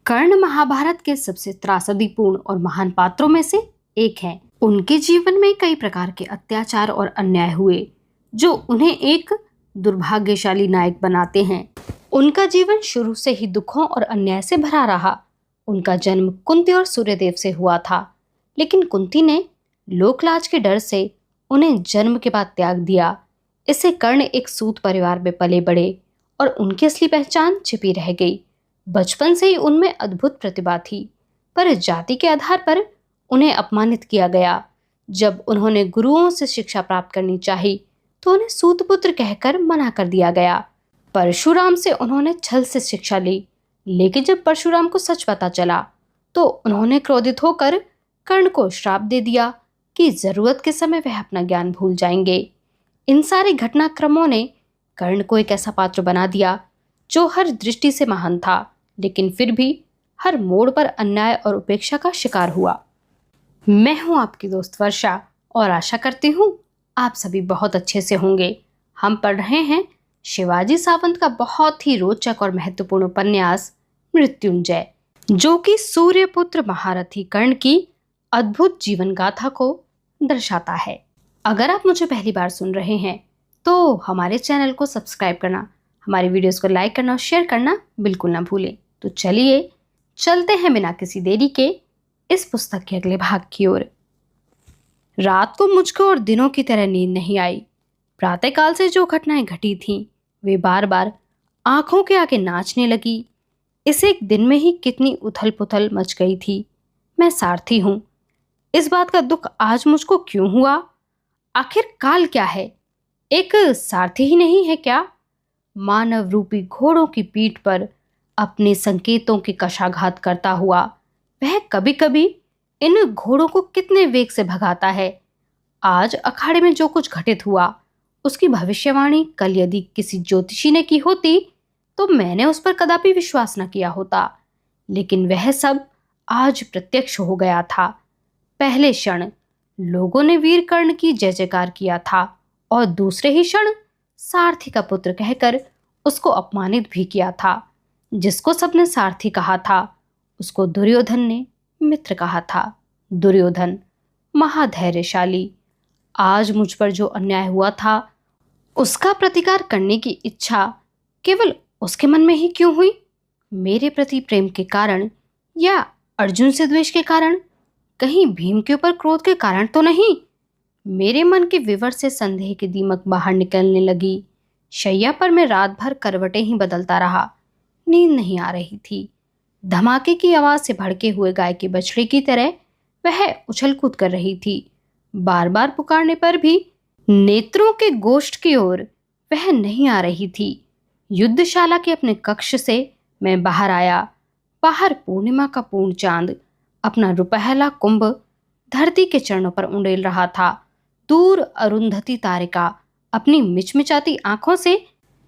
कर्ण महाभारत के सबसे त्रासदीपूर्ण और महान पात्रों में से एक हैं। उनके जीवन में कई प्रकार के अत्याचार और अन्याय हुए जो उन्हें एक दुर्भाग्यशाली नायक बनाते हैं। उनका जीवन शुरू से ही दुखों और अन्याय से भरा रहा। उनका जन्म कुंती और सूर्यदेव से हुआ था, लेकिन कुंती ने लोकलाज के डर से उन्हें जन्म के बाद त्याग दिया। इससे कर्ण एक सूत परिवार में पले बड़े और उनकी असली पहचान छिपी रह गई। बचपन से ही उनमें अद्भुत प्रतिभा थी, पर जाति के आधार पर उन्हें अपमानित किया गया। जब उन्होंने गुरुओं से शिक्षा प्राप्त करनी चाही तो उन्हें सूतपुत्र कहकर मना कर दिया गया। परशुराम से उन्होंने छल से शिक्षा ली, लेकिन जब परशुराम को सच पता चला तो उन्होंने क्रोधित होकर कर्ण को श्राप दे दिया कि जरूरत के समय वह अपना ज्ञान भूल जाएंगे। इन सारे घटनाक्रमों ने कर्ण को एक ऐसा पात्र बना दिया जो हर दृष्टि से महान था, लेकिन फिर भी हर मोड़ पर अन्याय और उपेक्षा का शिकार हुआ। मैं हूं आपकी दोस्त वर्षा और आशा करती हूं आप सभी बहुत अच्छे से होंगे। हम पढ़ रहे हैं शिवाजी सावंत का बहुत ही रोचक और महत्वपूर्ण उपन्यास मृत्युंजय, जो कि सूर्यपुत्र महारथी कर्ण की अद्भुत जीवन गाथा को दर्शाता है। अगर आप मुझे पहली बार सुन रहे हैं तो हमारे चैनल को सब्सक्राइब करना, हमारी वीडियोस को लाइक करना और शेयर करना बिल्कुल ना भूलें। तो चलिए चलते हैं बिना किसी देरी के इस पुस्तक के अगले भाग की ओर। रात को मुझको और दिनों की तरह नींद नहीं आई। प्रातःकाल से जो घटनाएं घटी थीं वे बार बार आंखों के आगे नाचने लगी। इस एक दिन में ही कितनी उथल पुथल मच गई थी। मैं सारथी हूँ, इस बात का दुख आज मुझको क्यों हुआ? आखिर काल क्या है? एक सारथी ही नहीं है क्या? मानव रूपी घोड़ों की पीठ पर अपने संकेतों की कशाघात करता हुआ वह कभी कभी इन घोड़ों को कितने वेग से भगाता है। आज अखाड़े में जो कुछ घटित हुआ उसकी भविष्यवाणी कल यदि किसी ज्योतिषी ने की होती तो मैंने उस पर कदापि विश्वास न किया होता, लेकिन वह सब आज प्रत्यक्ष हो गया था। पहले क्षण लोगों ने वीर कर्ण की जय जयकार किया था और दूसरे ही क्षण सारथी का पुत्र कहकर उसको अपमानित भी किया था। जिसको सबने सारथी कहा था उसको दुर्योधन ने मित्र कहा था। दुर्योधन महाधैर्यशाली। आज मुझ पर जो अन्याय हुआ था उसका प्रतिकार करने की इच्छा केवल उसके मन में ही क्यों हुई? मेरे प्रति प्रेम के कारण या अर्जुन से द्वेष के कारण? कहीं भीम के ऊपर क्रोध के कारण तो नहीं? मेरे मन के विवर से संदेह की दीमक बाहर निकलने लगी। शैया पर मैं रात भर करवटें ही बदलता रहा। नींद नहीं आ रही थी। धमाके की आवाज से भड़के हुए गाय के बछड़े की तरह वह उछल कूद कर रही थी। बार बार पुकारने पर भी नेत्रों के गोष्ठ की ओर वह नहीं आ रही थी। युद्धशाला के अपने कक्ष से मैं बाहर आया। बाहर पूर्णिमा का पूर्ण चांद अपना रुपहला कुंभ धरती के चरणों पर उंडेल रहा था। दूर अरुंधति तारिका अपनी मिचमिचाती आंखों से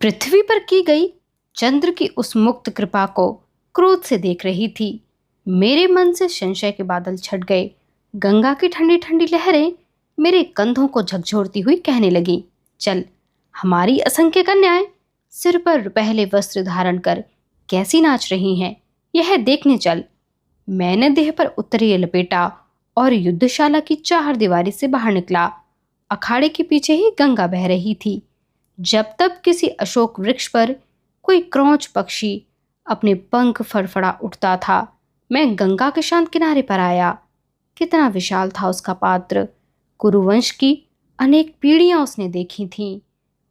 पृथ्वी पर की गई चंद्र की उस मुक्त कृपा को क्रोध से देख रही थी। मेरे मन से संशय के बादल छट गए। गंगा की ठंडी ठंडी लहरें मेरे कंधों को झकझोरती हुई कहने लगी, चल, हमारी असंख्य कन्याएं सिर पर पहले वस्त्र धारण कर कैसी नाच रही हैं, यह देखने चल। मैंने देह पर उत्तरीय लपेटा और युद्धशाला की चार दीवारी से बाहर निकला। अखाड़े के पीछे ही गंगा बह रही थी। जब तब किसी अशोक वृक्ष पर कोई क्रौंच पक्षी अपने पंख फड़फड़ा उठता था। मैं गंगा के शांत किनारे पर आया। कितना विशाल था उसका पात्र। कुरुवंश की अनेक पीढ़ियां उसने देखी थीं।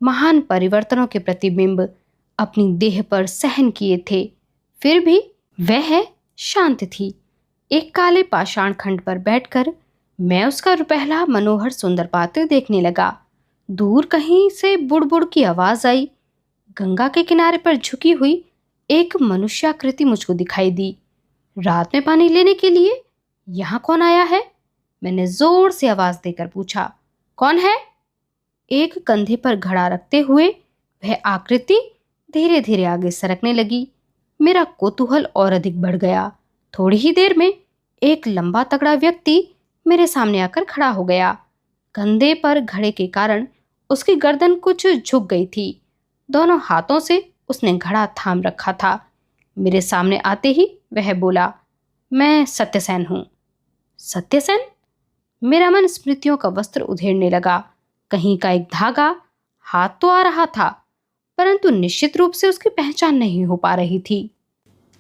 महान परिवर्तनों के प्रतिबिंब अपनी देह पर सहन किए थे, फिर भी वह शांत थी। एक काले पाषाण खंड पर बैठकर मैं उसका रुपहला मनोहर सुंदर पात्र देखने लगा। दूर कहीं से बुड़बुड़ की आवाज आई। गंगा के किनारे पर झुकी हुई एक मनुष्याकृति मुझको दिखाई दी। रात में पानी लेने के लिए यहाँ कौन आया है? मैंने जोर से आवाज देकर पूछा, कौन है? एक कंधे पर घड़ा रखते हुए वह आकृति धीरे धीरे आगे सरकने लगी। मेरा कौतूहल और अधिक बढ़ गया। थोड़ी ही देर में एक लंबा तगड़ा व्यक्ति मेरे सामने आकर खड़ा हो गया। कंधे पर घड़े के कारण उसकी गर्दन कुछ झुक गई थी। दोनों हाथों से उसने घड़ा थाम रखा था। मेरे सामने आते ही वह बोला, मैं सत्यसेन हूँ। सत्यसेन? मेरा मन स्मृतियों का वस्त्र उधेड़ने लगा। कहीं का एक धागा हाथ तो आ रहा था, परंतु निश्चित रूप से उसकी पहचान नहीं हो पा रही थी।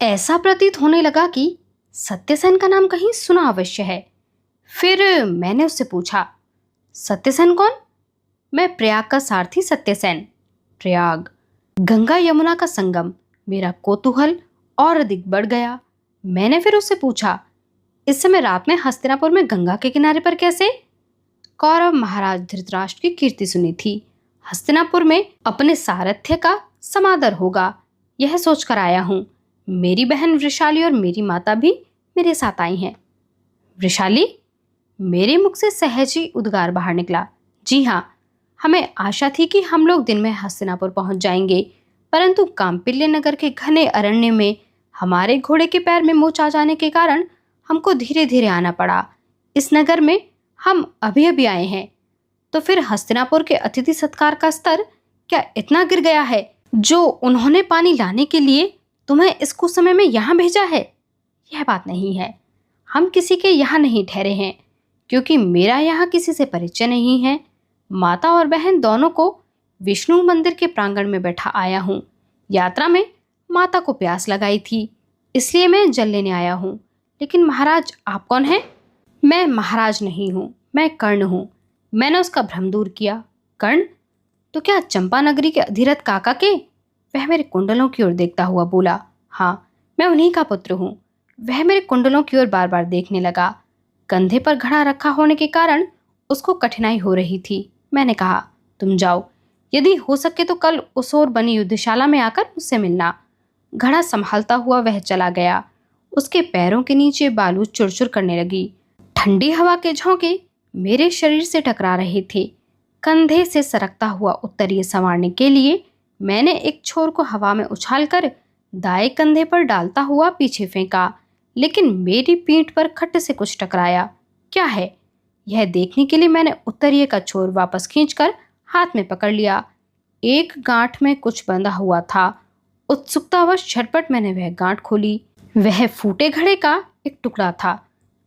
ऐसा प्रतीत होने लगा कि सत्यसेन का नाम कहीं सुना अवश्य है। फिर मैंने उससे पूछा, सत्यसेन कौन? मैं प्रयाग का सारथी सत्यसेन। प्रयाग, गंगा यमुना का संगम। मेरा कौतूहल और अधिक बढ़ गया। मैंने फिर उससे पूछा, इस समय रात में हस्तिनापुर में गंगा के किनारे पर कैसे? कौरव महाराज धृतराष्ट्र की कीर्ति सुनी थी। हस्तिनापुर में अपने सारथ्य का समादर होगा, यह सोचकर आया हूँ। मेरी बहन वृषाली और मेरी माता भी मेरे साथ आई हैं। वृषाली? मेरे मुख से सहज ही उद्गार बाहर निकला। जी हाँ, हमें आशा थी कि हम लोग दिन में हस्तिनापुर पहुंच जाएंगे, परंतु कांपिल्य नगर के घने अरण्य में हमारे घोड़े के पैर में मोच आ जाने के कारण हमको धीरे धीरे आना पड़ा। इस नगर में हम अभी अभी आए हैं, तो फिर हस्तिनापुर के अतिथि सत्कार का स्तर क्या इतना गिर गया है जो उन्होंने पानी लाने के लिए तुम्हें इस कुछ समय में यहाँ भेजा है? यह बात नहीं है। हम किसी के यहाँ नहीं ठहरे हैं, क्योंकि मेरा यहाँ किसी से परिचय नहीं है। माता और बहन दोनों को विष्णु मंदिर के प्रांगण में बैठा आया हूँ। यात्रा में माता को प्यास लगाई थी, इसलिए मैं जल लेने आया हूँ। लेकिन महाराज, आप कौन हैं? मैं महाराज नहीं हूँ, मैं कर्ण हूँ। मैंने उसका भ्रम दूर किया। कर्ण? तो क्या चंपा नगरी के अधिरथ काका के? वह मेरे कुंडलों की ओर देखता हुआ बोला, हाँ, मैं उन्हीं का पुत्र हूँ। वह मेरे कुंडलों की ओर बार बार देखने लगा। कंधे पर घड़ा रखा होने के कारण उसको कठिनाई हो रही थी। मैंने कहा, तुम जाओ, यदि हो सके तो कल उस ओर बनी युद्धशाला में आकर मुझसे मिलना। घड़ा संभालता हुआ वह चला गया। उसके पैरों के नीचे बालू चुरचुर करने लगी। ठंडी हवा के झोंके मेरे शरीर से टकरा रहे थे। कंधे से सरकता हुआ उत्तरीय संवारने के लिए मैंने एक छोर को हवा में उछालकर दाएं कंधे पर डालता हुआ पीछे फेंका, लेकिन मेरी पीठ पर खट से कुछ टकराया। क्या है यह देखने के लिए मैंने उत्तरीय का छोर वापस खींचकर हाथ में पकड़ लिया। एक गांठ में कुछ बंधा हुआ था। उत्सुकतावश झटपट मैंने वह गांठ खोली। वह फूटे घड़े का एक टुकड़ा था।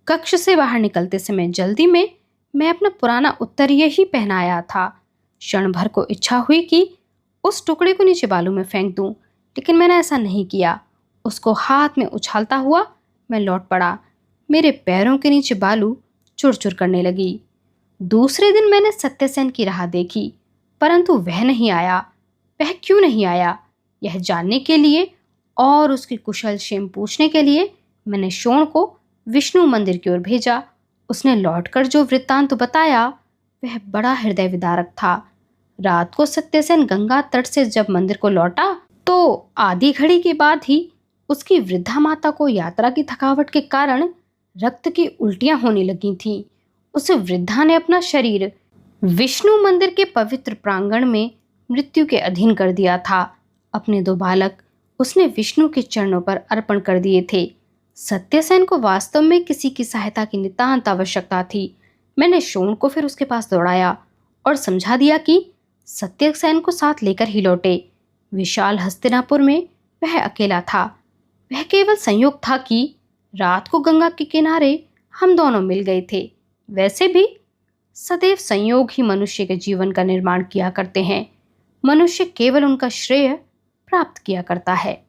कक्ष से बाहर निकलते समय जल्दी में मैं अपना पुराना उत्तरीय ही पहनाया था। क्षण भर को इच्छा हुई कि उस टुकड़े को नीचे बालू में फेंक दूं, लेकिन मैंने ऐसा नहीं किया। उसको हाथ में उछालता हुआ मैं लौट पड़ा। मेरे पैरों के नीचे बालू चुरचुर करने लगी। दूसरे दिन मैंने सत्यसेन की राह देखी, परंतु वह नहीं आया। वह क्यों नहीं आया, यह जानने के लिए और उसकी कुशल क्षेम पूछने के लिए मैंने शोण को विष्णु मंदिर की ओर भेजा। उसने लौटकर जो वृत्तांत बताया वह बड़ा हृदय विदारक था। रात को सत्यसेन गंगा तट से जब मंदिर को लौटा तो आधी घड़ी के बाद ही उसकी वृद्धा माता को यात्रा की थकावट के कारण रक्त की उल्टियां होने लगी थीं। उस वृद्धा ने अपना शरीर विष्णु मंदिर के पवित्र प्रांगण में मृत्यु के अधीन कर दिया था। अपने 2 बालक उसने विष्णु के चरणों पर अर्पण कर दिए थे। सत्यसेन को वास्तव में किसी की सहायता की नितांत आवश्यकता थी। मैंने शोण को फिर उसके पास दौड़ाया और समझा दिया कि सत्यसेन को साथ लेकर ही लौटे। विशाल हस्तिनापुर में वह अकेला था। वह केवल संयोग था कि रात को गंगा के किनारे हम दोनों मिल गए थे। वैसे भी सदैव संयोग ही मनुष्य के जीवन का निर्माण किया करते हैं। मनुष्य केवल उनका श्रेय प्राप्त किया करता है।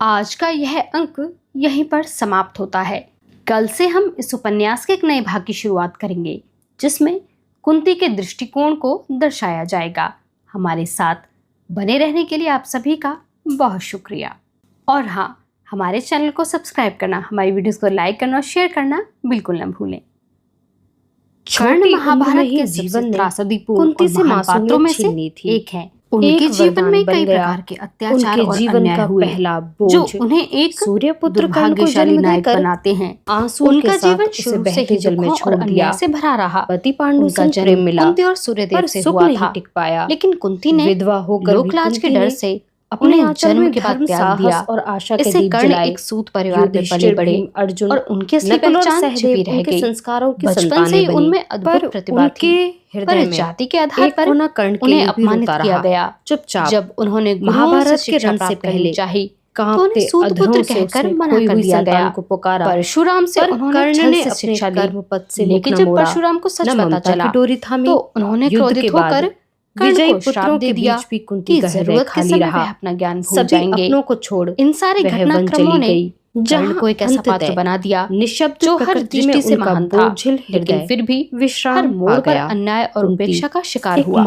आज का यह अंक यहीं पर समाप्त होता है। कल से हम इस उपन्यास के एक नए भाग की शुरुआत करेंगे, जिसमें कुंती के दृष्टिकोण को दर्शाया जाएगा। हमारे साथ बने रहने के लिए आप सभी का बहुत शुक्रिया। और हाँ, हमारे चैनल को सब्सक्राइब करना, हमारी वीडियोस को लाइक करना और शेयर करना बिल्कुल न भूलें। कर्ण महाभारत के जीवन त्रासदीपूर्ण कुंती से महान पात्रों में से एक है। उनके जीवन में कई प्रकार के अत्याचार और अन्याय हुए, जो उन्हें एक सूर्यपुत्र भाग्यशाली नायक बनाते हैं। उनका जीवन शुरू से ही जल में छोड़ दिया से भरा रहा। पति पांडु का जन्म मिला कुंती और सूर्यदेव से हुआ था, लेकिन कुंती ने विधवा होकर लोकलाज के डर से अपने जन्म के बाद त्याग दिया और आशा के दीप जलाए। एक सूत परिवार में पले बड़े अर्जुन और उनके असली पहचान छिपी रह गई। संस्कारों की बचपन से ही उनमें अद्भुत प्रतिभा थी, पर जाति के आधार पर उन्हें अपमानित किया गया। चुपचाप जब उन्होंने महाभारत के रण से पहले चाही, कांपते अधरों से कहकर मना कर दिया गया को पुकारा। परशुराम से उन्होंने छल से शिक्षा ली, लेकिन जब परशुराम को सच पता चला तो उन्होंने क्रोधित होकर विजयी पुत्रों के बीच भी कुंती का हृदय खाली रहा। अपना ज्ञान भूल जाएंगे। अपनों को छोड़ इन सारे घटनाक्रमों ने जहाँ को एक ऐसा पात्र बना दिया निशब्द जो हर दृष्टि से महान था, लेकिन फिर भी विश्राम हर मोड़ पर अन्याय और उपेक्षा का शिकार हुआ।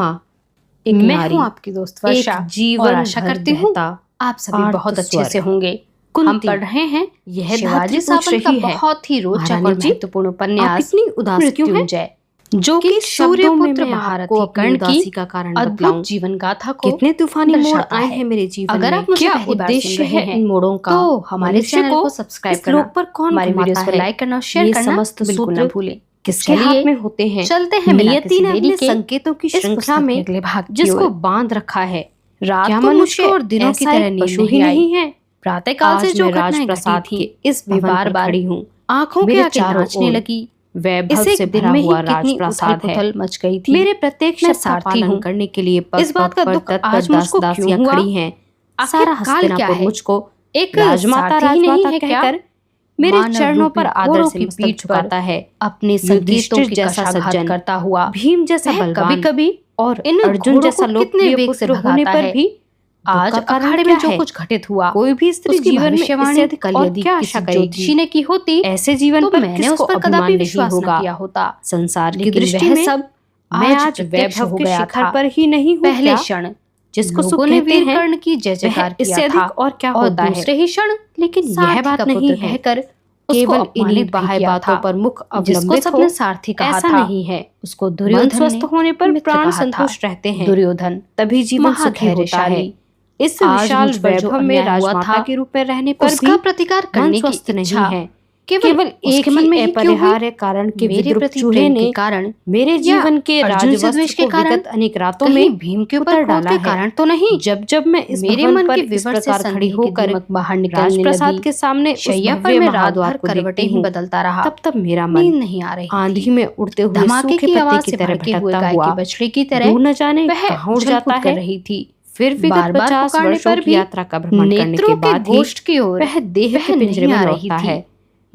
मैं हूँ आपकी दोस्त वर्षा और आशा करती हूँ आप सभी बहुत अच्छे से होंगे। हम पढ़ रहे हैं यह शिवाजी सावंत का बहुत ही रोचक और महत्वपूर्ण उपन्यास मृत्युंजय, जो कि सूर्यपुत्र महारथी कर्ण की अद्भुत जीवन गाथा को कितने तूफानी मोड़ आए हैं मेरे जीवन में। अगर आप मुझे पहली बार सुन रहे हैं इन मोड़ों का, तो हमारे चैनल को सब्सक्राइब करना, पर कौन हमारे वीडियोस को लाइक करना, शेयर करना समस्त बिल्कुल ना भूलें। किसके हाथ में होते हैं? चलते हैं नियति ने अपने संकेतों की श्रृंखला में अगले भाग जिसको बांध रखा है। रात को मनुष्य और दिनों की तरह पशु ही नहीं है। प्रातःकाल से जो राजप्रसाद थी इस बार खड़ी हूँ, आंखों के आगे नाचने लगी। वैभव से भरा हुआ राजप्रसाद है। मच गई थी। मेरे प्रत्येक मैं शब्द का सारथी पालन हूँ। करने के लिए इस बात का दुख आज मुझको क्यों हुआ? खड़ी हैं। सारा हस्तिनापुर मुझको एक राजमाता नहीं है कहकर मेरे चरणों पर आदर से पीठ झुकाता है। अपने संकेतों की जैसा सज्जन करता हुआ, भीम जैसा बलवान, कभी-कभी और इन अर्जुन जैसा कितने वेग से होने पर भी आज अखाड़े में जो कुछ घटित हुआ, कोई भी स्त्री जीवन में इससे अधिक और क्या आशा करेगी? ज्योतिषी ने की होती ऐसे जीवन पर मैंने उस पर कदापि विश्वास न किया होता। संसार की लेकिन दृष्टि में सब मैं आज वैभव के शिखर पर ही नहीं हूँ। पहले क्षण जिसको लोगों ने कहते हैं कर्ण की जय जयकार इससे किया था, अधिक और क्या और होता है? दूसरे ही क्षण लेकिन यह सारथी बात का नहीं पुत्र है कहकर केवल उसको इन्हीं अपमानित बाह्य किया बातों था। पर मुख जिसको अवलंबित हो, सबने सारथी कहा ऐसा था। नहीं है। उसको मन दुर्योधन स्वस्थ होने पर मित्र प्राण कहा था। संतुष्ट रहते हैं। दुर्योधन तभी जीवन सुखी होता है। इस आज विशाल मुझ पर जो वैभव में अन्याय हुआ राजमाता था, के रूप में रहने पर उसका भी प्रतिकार मन करने की स्वस्थ नहीं इच्छा है। केवल एक उसके मन में ही क्यों हुई? अपरिहार्य कारण के मेरे विद्रुप प्रति चूहे प्रेम ने के कारण मेरे जीवन के अर्जुन से द्वेष राजवस्त्र के को कारण, विगत अनेक रातों कहीं में भीम के उतर ऊपर क्रोध डाला के है। कारण तो नहीं। जब मैं इस मेरे भवन मन पर के इस विवर से प्रकार खड़ी संदेह की होकर दीमक बाहर निकलने राजप्रसाद लगी, के सामने उस शैया पर भव्य मैं रात महाद्वार भर को करवटें देखती ही हूँ, बदलता रहा। तब मेरा नींद मन नहीं आ रही आंधी थी। में उड़ते हुए धमाके सूखे की पत्ते आवाज की से तरह भड़के हुए भटकता गाय हुआ के बछड़े की तरह दूर न जाने वह कहाँ उड़ उछल जाता कूद कर है। रही थी। फिर विगत बार-बार 50 पुकारने वर्षों पर की भी यात्रा का भ्रमण करने नेत्रों के के बाद ही गोष्ठ की ओर वह देह के वह पिंजरे में नहीं आ लौटता रही है। थी।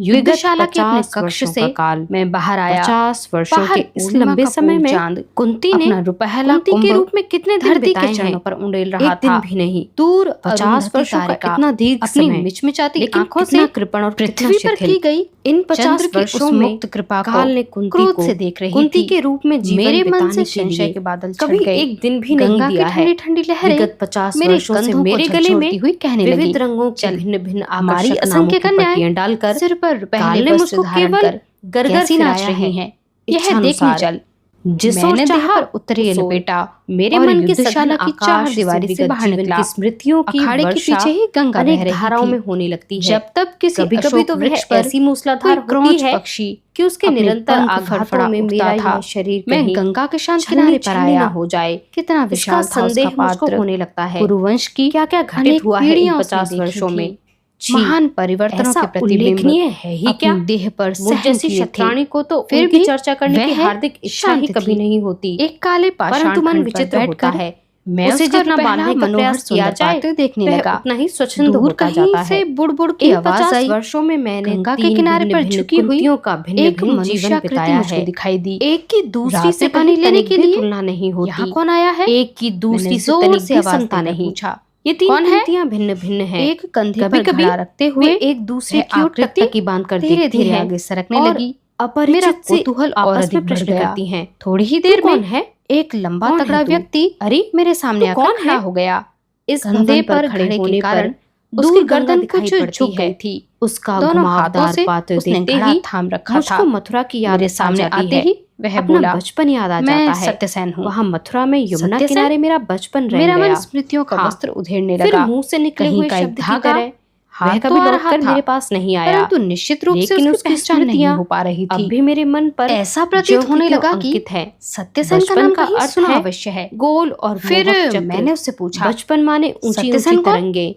युद्धशाला के अपने 50 कक्ष वर्षों से का काल, मैं बाहर आया। 50 वर्षों बाहर के इस पूर्णिमा लंबे का समय में चांद कुंती ने अपना रुपहला कुंती के कुंभ रूप में कितने दिन धरती बिताए के चरणों हैं? पर उंडेल रहा एक दिन था। भी नहीं। दूर 50 अरुंधति वर्षों का तारिका इतना दीर्घ अपनी समय, मिचमिचाती लेकिन आंखों कितना से कृपण और कितना पृथ्वी पर शिथिल। की गई इन 50 चंद्र की वर्षों उस में मुक्त कृपा को काल ने कुंती क्रोध को से देख रही कुंती थी। के रूप में जीवन मेरे मन बिताने से के संशय लिए के बादल छट कभी गए। एक दिन भी नहीं गंगा की दिया है। ठंडी ठंडी लहरें विगत 50 मेरे वर्षों से कंधों को मेरे गले में झकझोरती हुई कहने लगी, विविध रंगों की चल, भिन्न भिन्न हमारी आकर्षक नामों असंख्य की कन्याएं पट्टियां डालकर सिर पर काल पहले ने वस्त्र मुझको धारण केवल कर गरगर कैसी नाच फिराया रही है। हैं, यह इच्छानुसार। देखने चल। जिस ओर मैंने देह चाहा पर उतरे उस ओर। लपेटा मेरे और मन के युद्धशाला सघन की चार आकाश दीवारी से विगत बाहर जीवन निकला। की स्मृतियों की अखाड़े के वर्षा पीछे ही गंगा अनेक बह रही धाराओं थी। में होने लगती है। जब तब किसी कभी-कभी अशोक तो वह वृक्ष पर ऐसी मूसलाधार कोई होती क्रोंच है पक्षी कि उसके अपने निरंतर पंख आघातों फड़फड़ा में उठता मेरा था। यह शरीर मैं कहीं गंगा के शांत छलनी किनारे पर छलनी आया। न हो जाए। कितना इसका विशाल था उसका संदेह मुझको पात्र। होने लगता है। कुरुवंश की क्या क्या घटित अनेक हुआ है इन पीढ़ियां उसने 50 देखी वर्षों थी। में। छी, महान परिवर्तनों ऐसा के प्रतिबिंब उल्लेखनीय है ही क्या? अपनी देह पर मुझ सहन जैसी किए थे। शतरानी को तो फिर उनकी भी चर्चा करने की वह हार्दिक इच्छा ही शांत कभी थी। नहीं होती। एक काले पाषाण परंतु मन खंड पर विचित्र होता बैठकर है। मैं उसे उसका जितना रुपहला बांधने का मनोहर प्रयास किया सुंदर जाए पात्र देखने वह लगा। उतना ही स्वच्छंद दूर होता कहीं जाता से है। बुड़ की इन आवाज 50 आई। वर्षों में मैंने गंगा के तीन किनारे पर भिन्न-भिन्न झुकी हुई कुंतियों का एक भिन्न-भिन्न जीवन मनुष्याकृति बिताया मुझको है। दिखाई दी। एक की दूसरी रात से में पानी लेने के लिए तुलना नहीं होती। यहाँ कौन आया है? एक की दूसरी मैंने से जोर तनिक से भी आवाज समता देकर नहीं। पूछा, ये तीन कौन है? कुंतियां भिन्न भिन्न हैं। एक कंधे पर कभी-कभी घड़ा रखते वे हुए एक दूसरे की ओर आकृति टकटकी बांधकर धीरे देखती धीरे हैं आगे सरकने और लगी। मेरा अपरिचित से कौतूहल और आपस अधिक में बढ़ प्रश्न गया। करती हैं। थोड़ी ही देर तू कौन में है? एक लंबा कौन है तगड़ा तू? व्यक्ति अरे मेरे सामने तू आकर कौन खड़ा है? हो गया। इस कंधे भवन पर खड़े खड़े होने के पर कारण उसकी दूर गर्दन गर्दन दिखाई कुछ पड़ती झुक है। गई थी। उसका दोनों हाथों घुमावदार से पात्र उसने देखते घड़ा ही थाम रखा मुझको था। मथुरा की याद मेरे आ सामने जाती आते है। ही वह अपना बोला, बचपन याद आ मैं जाता है। सत्यसेन हूँ। वहाँ मथुरा में यमुना सत्यसेन? किनारे मेरा बचपन रह मेरा मन गया। स्मृतियों का हाँ। वस्त्र उधेड़ने फिर लगा। मुंह से निकले कहीं हुए का एक शब्द की धागा तरह हाथ वह तो कभी आ लौटकर रहा था, मेरे पास नहीं आया। परंतु निश्चित रूप से लेकिन उसकी उसकी पहचान नहीं स्मृतियां हो पा रही अब थी। भी मेरे मन पर ऐसा प्रतीत ज्यों होने की लगा त्यों कि अंकित है। सत्यसेन का बचपन नाम का कहीं अर्थ सुना है अवश्य है। गोल और फिर मोहक चक्र। मैंने उससे पूछा, बचपन माने ऊंची सत्यसेन ऊंची कौन? तरंगे।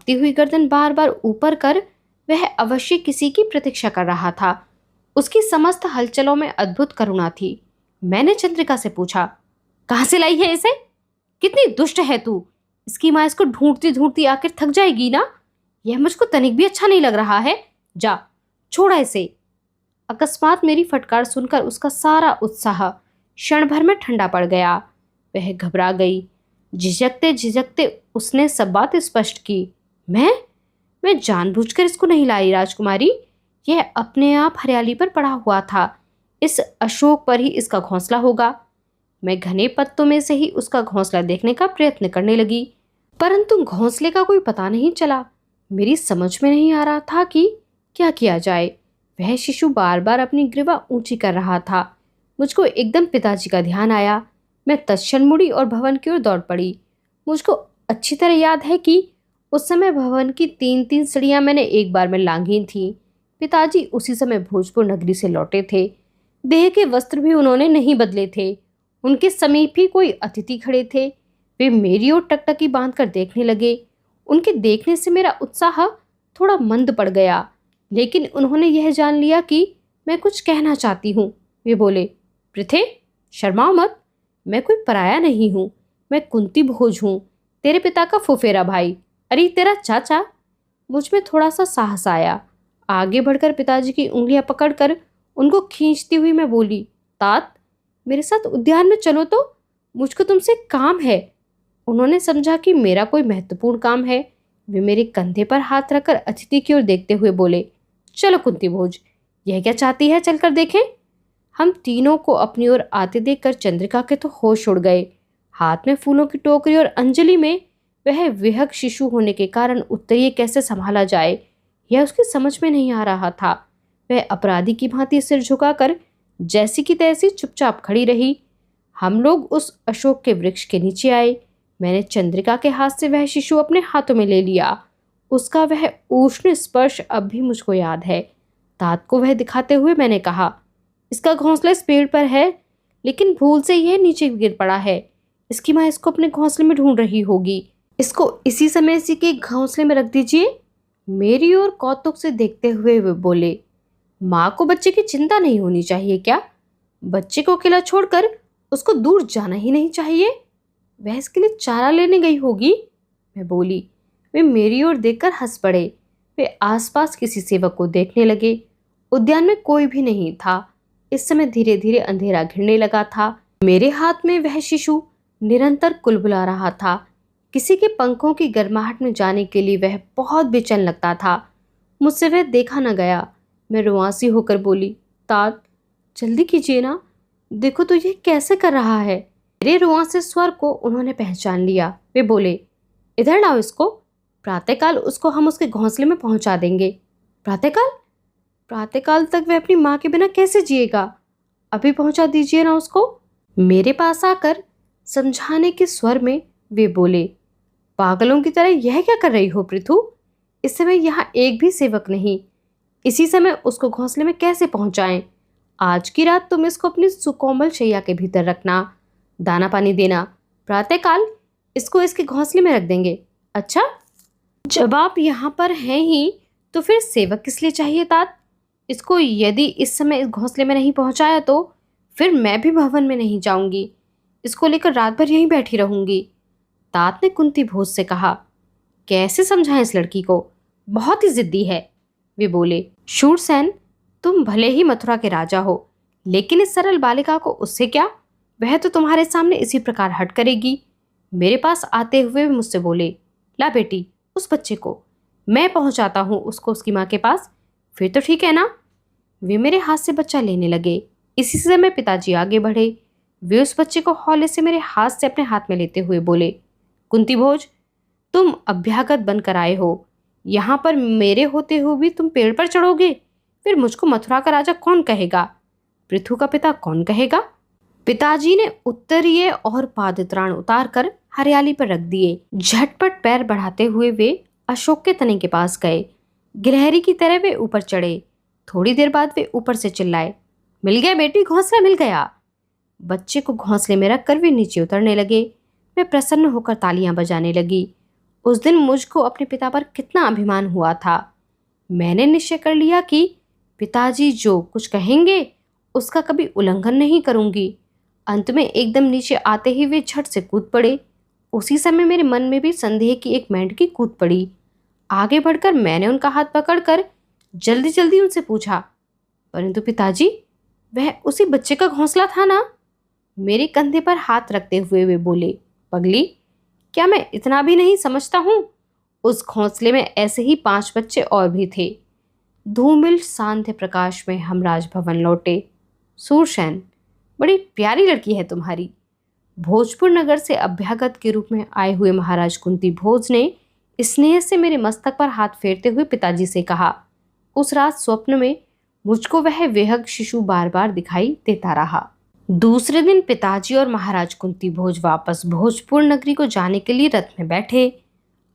कांपती हुई गर्दन बार बार ऊपर कर वह अवश्य किसी की प्रतीक्षा कर रहा था। उसकी समस्त हलचलों में अद्भुत करुणा थी। मैंने चंद्रिका से पूछा, कहाँ से लाई है इसे? कितनी दुष्ट है तू? इसकी माँ इसको ढूंढती ढूंढती आखिर थक जाएगी ना। यह मुझको तनिक भी अच्छा नहीं लग रहा है। जा, छोड़ा इसे। अकस्मात मेरी फटकार सुनकर उसका सारा उत्साह क्षण भर में ठंडा पड़ गया। वह घबरा गई। झिझकते झिझकते उसने सब बात स्पष्ट की। मैं जानबूझकर इसको नहीं लाई राजकुमारी। यह अपने आप हरियाली पर पड़ा हुआ था। इस अशोक पर ही इसका घोंसला होगा। मैं घने पत्तों में से ही उसका घोंसला देखने का प्रयत्न करने लगी, परंतु घोंसले का कोई पता नहीं चला। मेरी समझ में नहीं आ रहा था कि क्या किया जाए। वह शिशु बार बार अपनी ग्रीवा ऊंची कर रहा था। मुझको एकदम पिताजी का ध्यान आया। मैं तत्क्षण मुड़ी और भवन की ओर दौड़ पड़ी। मुझको अच्छी तरह याद है कि उस समय भवन की 3-3 सीढ़ियां मैंने एक बार में लांघी थी। पिताजी उसी समय भोजपुर नगरी से लौटे थे। देह के वस्त्र भी उन्होंने नहीं बदले थे। उनके समीप ही कोई अतिथि खड़े थे। वे मेरी ओर टकटकी बांधकर देखने लगे। उनके देखने से मेरा उत्साह थोड़ा मंद पड़ गया, लेकिन उन्होंने यह जान लिया कि मैं कुछ कहना चाहती हूँ। वे बोले, पृथे, शर्माओ मत। मैं कोई पराया नहीं हूँ। मैं कुंती भोज हूँ, तेरे पिता का फुफेरा भाई। अरे तेरा चाचा। मुझ में थोड़ा सा साहस आया। आगे बढ़कर पिताजी की उंगलियां पकड़कर उनको खींचती हुई मैं बोली, तात, मेरे साथ उद्यान में चलो तो, मुझको तुमसे काम है। उन्होंने समझा कि मेरा कोई महत्वपूर्ण काम है। वे मेरे कंधे पर हाथ रखकर अतिथि की ओर देखते हुए बोले, चलो कुंती भोज, यह क्या चाहती है, चलकर देखें। हम तीनों को अपनी ओर आते देखकर चंद्रिका के तो होश उड़ गए। हाथ में फूलों की टोकरी और अंजलि में वह विहग शिशु होने के कारण उत्तरीय कैसे संभाला जाए, यह उसकी समझ में नहीं आ रहा था। वह अपराधी की भांति सिर झुकाकर जैसी की तैसी चुपचाप खड़ी रही। हम लोग उस अशोक के वृक्ष के नीचे आए। मैंने चंद्रिका के हाथ से वह शिशु अपने हाथों में ले लिया। उसका वह उष्ण स्पर्श अब भी मुझको याद है। तात को वह दिखाते हुए मैंने कहा, इसका घोंसला इस पेड़ पर है, लेकिन भूल से यह नीचे गिर पड़ा है। इसकी माँ इसको अपने घोंसले में ढूंढ रही होगी। इसको इसी समय इसी के घोंसले में रख दीजिए। मेरी ओर कौतुक से देखते हुए वे बोले, माँ को बच्चे की चिंता नहीं होनी चाहिए क्या? बच्चे को अकेला छोड़कर उसको दूर जाना ही नहीं चाहिए। वह इसके लिए चारा लेने गई होगी। मैं बोली। वे मेरी ओर देखकर हंस पड़े। वे आसपास किसी सेवक को देखने लगे। उद्यान में कोई भी नहीं था। इस समय धीरे धीरे अंधेरा घिरने लगा था। मेरे हाथ में वह शिशु निरंतर कुलबुला रहा था। किसी के पंखों की गर्माहट में जाने के लिए वह बहुत बेचैन लगता था। मुझसे वह देखा न गया। मैं रुआंसी होकर बोली, तात, जल्दी कीजिए ना, देखो तो ये कैसे कर रहा है। मेरे रुआंसे स्वर को उन्होंने पहचान लिया। वे बोले, इधर लाओ इसको। प्रातःकाल उसको हम उसके घोंसले में पहुंचा देंगे। प्रातःकाल? प्रातःकाल तक वह अपनी माँ के बिना कैसे जिएगा? अभी पहुंचा दीजिए ना उसको। मेरे पास आकर समझाने के स्वर में वे बोले, पागलों की तरह यह क्या कर रही हो पृथु? इस समय यहाँ एक भी सेवक नहीं। इसी समय उसको घोंसले में कैसे पहुंचाएं? आज की रात तुम इसको अपनी सुकोमल शैया के भीतर रखना, दाना पानी देना। प्रातःकाल इसको इसके घोंसले में रख देंगे। अच्छा, जब आप यहाँ पर हैं ही तो फिर सेवक किस लिए चाहिए तात? इसको यदि इस समय इस घोंसले में नहीं पहुंचाया तो फिर मैं भी भवन में नहीं जाऊंगी। इसको लेकर रात भर यहीं बैठी रहूंगी। तात ने कुंती भोज से कहा, कैसे समझाएं इस लड़की को, बहुत ही जिद्दी है। वे बोले, शूरसेन, तुम भले ही मथुरा के राजा हो, लेकिन इस सरल बालिका को उससे क्या? वह तो तुम्हारे सामने इसी प्रकार हट करेगी। मेरे पास आते हुए मुझसे बोले, ला बेटी, उस बच्चे को मैं पहुंचाता हूं उसको उसकी माँ के पास। फिर तो ठीक है ना? वे मेरे हाथ से बच्चा लेने लगे। इसी समय पिताजी आगे बढ़े। वे उस बच्चे को हौले से मेरे हाथ से अपने हाथ में लेते हुए बोले, कुंती भोज, तुम अभ्यागत बनकर आए हो। यहाँ पर मेरे होते हुए भी तुम पेड़ पर चढ़ोगे? फिर मुझको मथुरा का राजा कौन कहेगा? पृथु का पिता कौन कहेगा? पिताजी ने उत्तरीय और पादत्राण उतार कर हरियाली पर रख दिए। झटपट पैर बढ़ाते हुए वे अशोक के तने के पास गए। गिलहरी की तरह वे ऊपर चढ़े। थोड़ी देर बाद वे ऊपर से चिल्लाए, मिल गया बेटी, घोंसला मिल गया। बच्चे को घोंसले में रखकर वे नीचे उतरने लगे। मैं प्रसन्न होकर तालियां बजाने लगी। उस दिन मुझको अपने पिता पर कितना अभिमान हुआ था। मैंने निश्चय कर लिया कि पिताजी जो कुछ कहेंगे उसका कभी उल्लंघन नहीं करूंगी। अंत में एकदम नीचे आते ही वे झट से कूद पड़े। उसी समय मेरे मन में भी संदेह की एक मेंढकी कूद पड़ी। आगे बढ़कर मैंने उनका हाथ पकड़कर जल्दी जल्दी उनसे पूछा, परंतु पिताजी, वह उसी बच्चे का घोंसला था ना? मेरे कंधे पर हाथ रखते हुए वे बोले, पगली, क्या मैं इतना भी नहीं समझता हूँ? उस घोंसले में ऐसे ही 5 बच्चे और भी थे। धूमिल सांध्य प्रकाश में हम राजभवन लौटे। सूरसेन, बड़ी प्यारी लड़की है तुम्हारी। भोजपुर नगर से अभ्यागत के रूप में आए हुए महाराज कुंती भोज ने स्नेह से मेरे मस्तक पर हाथ फेरते हुए पिताजी से कहा। उस रात स्वप्न में मुझको वह विहग शिशु बार बार दिखाई देता रहा। दूसरे दिन पिताजी और महाराज कुंती भोज वापस भोजपुर नगरी को जाने के लिए रथ में बैठे।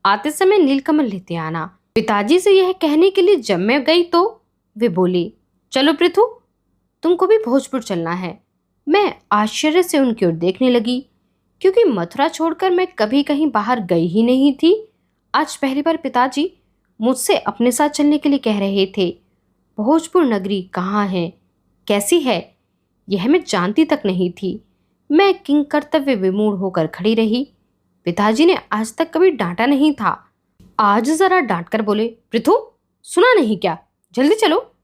आते समय नीलकमल लेते आना। पिताजी से यह कहने के लिए जब मैं गई तो वे बोले, चलो पृथु, तुमको भी भोजपुर चलना है। मैं आश्चर्य से उनकी ओर देखने लगी, क्योंकि मथुरा छोड़कर मैं कभी कहीं बाहर गई ही नहीं थी। आज पहली बार पिताजी मुझसे अपने साथ चलने के लिए कह रहे थे। भोजपुर नगरी कहाँ है, कैसी है, यह मैं जानती तक नहीं थी। मैं किंग कर्तव्य विमूढ़ होकर खड़ी रही। पिताजी ने आज तक कभी डांटा नहीं था, आज जरा डांट कर बोले, पृथु, सुना नहीं क्या, जल्दी चलो।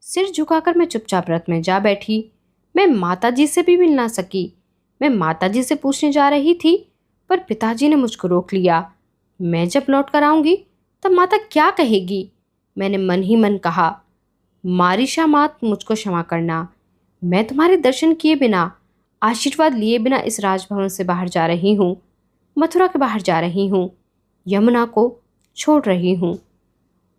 सिर झुकाकर मैं चुपचाप रथ में जा बैठी। मैं माताजी से भी मिल ना सकी। मैं माताजी से पूछने जा रही थी, पर पिताजी ने मुझको रोक लिया। मैं जब लौट कर आऊंगी तब माता क्या कहेगी? मैंने मन ही मन कहा, मारिशा मात, मुझको क्षमा करना, मैं तुम्हारे दर्शन किए बिना, आशीर्वाद लिए बिना इस राजभवन से बाहर जा रही हूँ, मथुरा के बाहर जा रही हूँ, यमुना को छोड़ रही हूँ।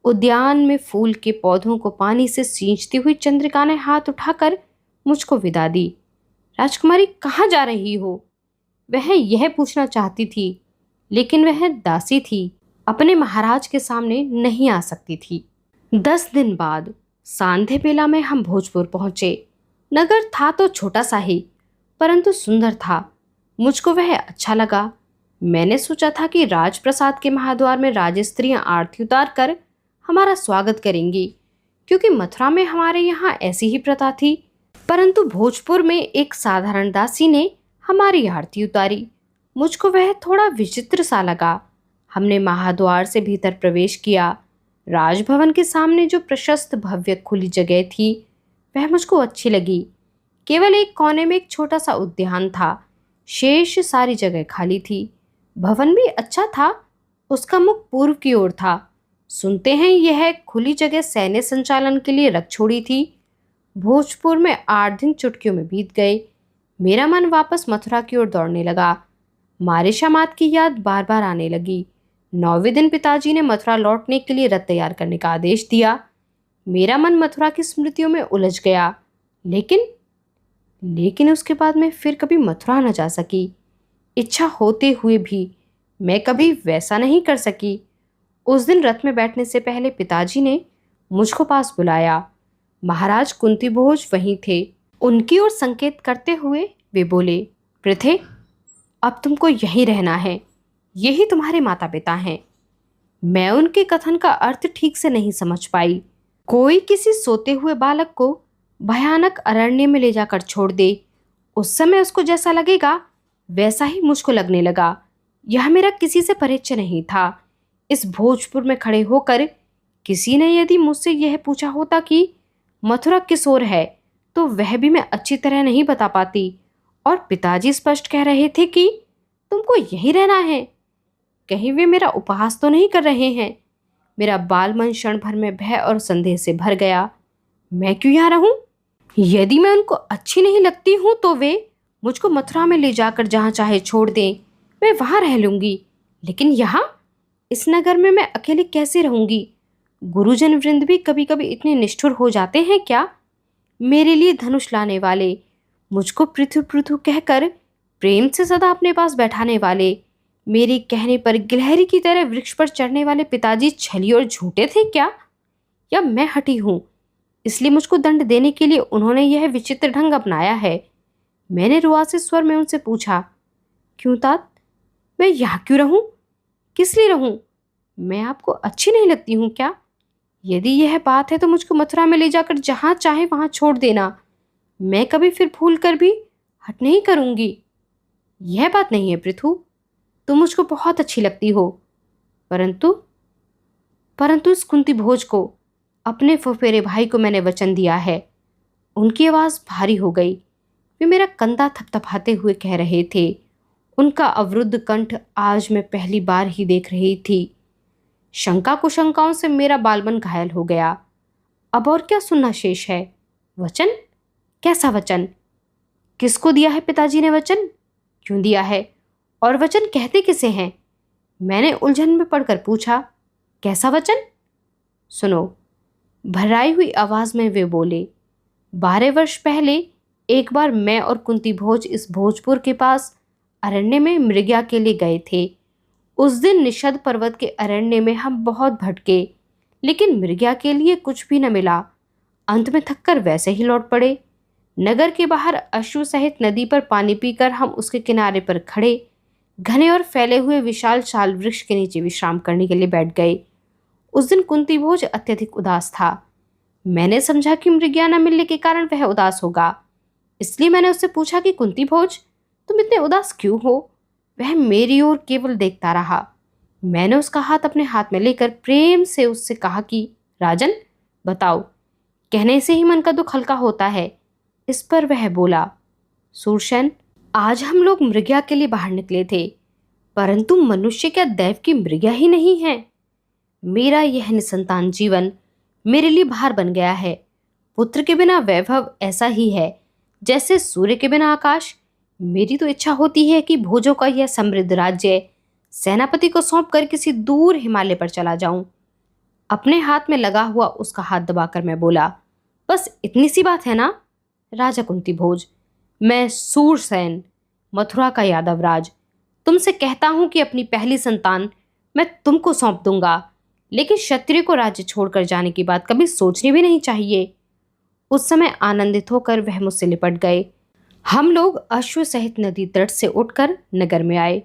उद्यान में फूल के पौधों को पानी से सींचती हुई चंद्रिका ने हाथ उठाकर मुझको विदा दी। राजकुमारी, कहाँ जा रही हो? वह यह पूछना चाहती थी, लेकिन वह दासी थी, अपने महाराज के सामने नहीं आ सकती थी। 10 दिन बाद सांध्य बेला में हम भोजपुर पहुंचे। नगर था तो छोटा सा ही, परंतु सुंदर था। मुझको वह अच्छा लगा। मैंने सोचा था कि राजप्रसाद के महाद्वार में राजस्त्रियां आरती उतार कर हमारा स्वागत करेंगी, क्योंकि मथुरा में हमारे यहाँ ऐसी ही प्रथा थी। परंतु भोजपुर में एक साधारण दासी ने हमारी आरती उतारी। मुझको वह थोड़ा विचित्र सा लगा। हमने महाद्वार से भीतर प्रवेश किया। राजभवन के सामने जो प्रशस्त भव्य खुली जगह थी वह मुझको अच्छी लगी। केवल एक कोने में एक छोटा सा उद्यान था, शेष सारी जगह खाली थी। भवन भी अच्छा था, उसका मुख पूर्व की ओर था। सुनते हैं यह खुली जगह सैन्य संचालन के लिए रख छोड़ी थी। भोजपुर में 8 दिन चुटकियों में बीत गए। मेरा मन वापस मथुरा की ओर दौड़ने लगा। मारिशा मात की याद बार बार आने लगी। 9वें दिन पिताजी ने मथुरा लौटने के लिए रथ तैयार करने का आदेश दिया। मेरा मन मथुरा की स्मृतियों में उलझ गया, लेकिन उसके बाद मैं फिर कभी मथुरा न जा सकी। इच्छा होते हुए भी मैं कभी वैसा नहीं कर सकी। उस दिन रथ में बैठने से पहले पिताजी ने मुझको पास बुलाया। महाराज कुंती भोज वहीं थे। उनकी ओर संकेत करते हुए वे बोले, पृथे, अब तुमको यहीं रहना है, यही तुम्हारे माता पिता हैं। मैं उनके कथन का अर्थ ठीक से नहीं समझ पाई। कोई किसी सोते हुए बालक को भयानक अरण्य में ले जाकर छोड़ दे, उस समय उसको जैसा लगेगा वैसा ही मुझको लगने लगा। यह मेरा किसी से परिचय नहीं था। इस भोजपुर में खड़े होकर किसी ने यदि मुझसे यह पूछा होता कि मथुरा किस ओर है, तो वह भी मैं अच्छी तरह नहीं बता पाती। और पिताजी स्पष्ट कह रहे थे कि तुमको यहीं रहना है। कहीं वे मेरा उपहास तो नहीं कर रहे हैं? मेरा बाल मन क्षण भर में भय और संदेह से भर गया। मैं क्यों यहाँ रहूं? यदि मैं उनको अच्छी नहीं लगती हूँ तो वे मुझको मथुरा में ले जाकर जहाँ चाहे छोड़ दें, मैं वहाँ रह लूँगी। लेकिन यहाँ इस नगर में मैं अकेले कैसे रहूँगी? गुरुजन वृंद भी कभी कभी इतने निष्ठुर हो जाते हैं क्या? मेरे लिए धनुष लाने वाले, मुझको पृथु पृथु कहकर प्रेम से सदा अपने पास बैठाने वाले, मेरे कहने पर गिलहरी की तरह वृक्ष पर चढ़ने वाले पिताजी छली और झूठे थे क्या? या मैं हठी हूँ, इसलिए मुझको दंड देने के लिए उन्होंने यह विचित्र ढंग अपनाया है? मैंने रुआसे स्वर में उनसे पूछा, क्यों तात, मैं यहाँ क्यों रहूं? किस लिए रहूं? मैं आपको अच्छी नहीं लगती हूँ क्या? यदि यह बात है तो मुझको मथुरा में ले जाकर जहाँ चाहे वहाँ छोड़ देना। मैं कभी फिर भूल कर भी हट नहीं करूँगी। यह बात नहीं है पृथु, तुम मुझको बहुत अच्छी लगती हो, परंतु इस कुंती भोज को, अपने फुफेरे भाई को मैंने वचन दिया है। उनकी आवाज़ भारी हो गई। वे मेरा कंधा थपथपाते हुए कह रहे थे। उनका अवरुद्ध कंठ आज मैं पहली बार ही देख रही थी। शंका कुशंकाओं से मेरा बालमन घायल हो गया। अब और क्या सुनना शेष है? वचन? कैसा वचन? किसको दिया है पिताजी ने वचन? क्यों दिया है? और वचन कहते किसे हैं? मैंने उलझन में पड़कर पूछा। कैसा वचन? सुनो, भर्राई हुई आवाज में वे बोले, 12 वर्ष पहले एक बार मैं और कुंती भोज इस भोजपुर के पास अरण्य में मृग्या के लिए गए थे। उस दिन निषद पर्वत के अरण्य में हम बहुत भटके, लेकिन मृग्या के लिए कुछ भी न मिला। अंत में थककर वैसे ही लौट पड़े। नगर के बाहर अश्रु सहित नदी पर पानी पीकर हम उसके किनारे पर खड़े घने और फैले हुए विशाल शाल वृक्ष के नीचे विश्राम करने के लिए बैठ गए। उस दिन कुंती भोज अत्यधिक उदास था। मैंने समझा कि मृग्या न मिलने के कारण वह उदास होगा, इसलिए मैंने उससे पूछा कि कुंती भोज, तुम इतने उदास क्यों हो? वह मेरी ओर केवल देखता रहा। मैंने उसका हाथ अपने हाथ में लेकर प्रेम से उससे कहा कि राजन, बताओ, कहने से ही मन का दुख हल्का होता है। इस पर वह बोला, सूरसेन, आज हम लोग मृग्या के लिए बाहर निकले थे, परंतु मनुष्य क्या दैव की मृग्या ही नहीं है? मेरा यह निसंतान जीवन मेरे लिए भार बन गया है। पुत्र के बिना वैभव ऐसा ही है जैसे सूर्य के बिना आकाश। मेरी तो इच्छा होती है कि भोजों का यह समृद्ध राज्य सेनापति को सौंप कर किसी दूर हिमालय पर चला जाऊं। अपने हाथ में लगा हुआ उसका हाथ दबाकर मैं बोला, बस इतनी सी बात है ना? राजा कुंती भोज, मैं सूरसेन, मथुरा का यादव राज, तुमसे कहता हूं कि अपनी पहली संतान मैं तुमको सौंप दूंगा, लेकिन क्षत्रिय को राज्य छोड़कर जाने की बात कभी सोचनी भी नहीं चाहिए। उस समय आनंदित होकर वह मुझसे लिपट गए। हम लोग अश्व सहित नदी तट से उठकर नगर में आए।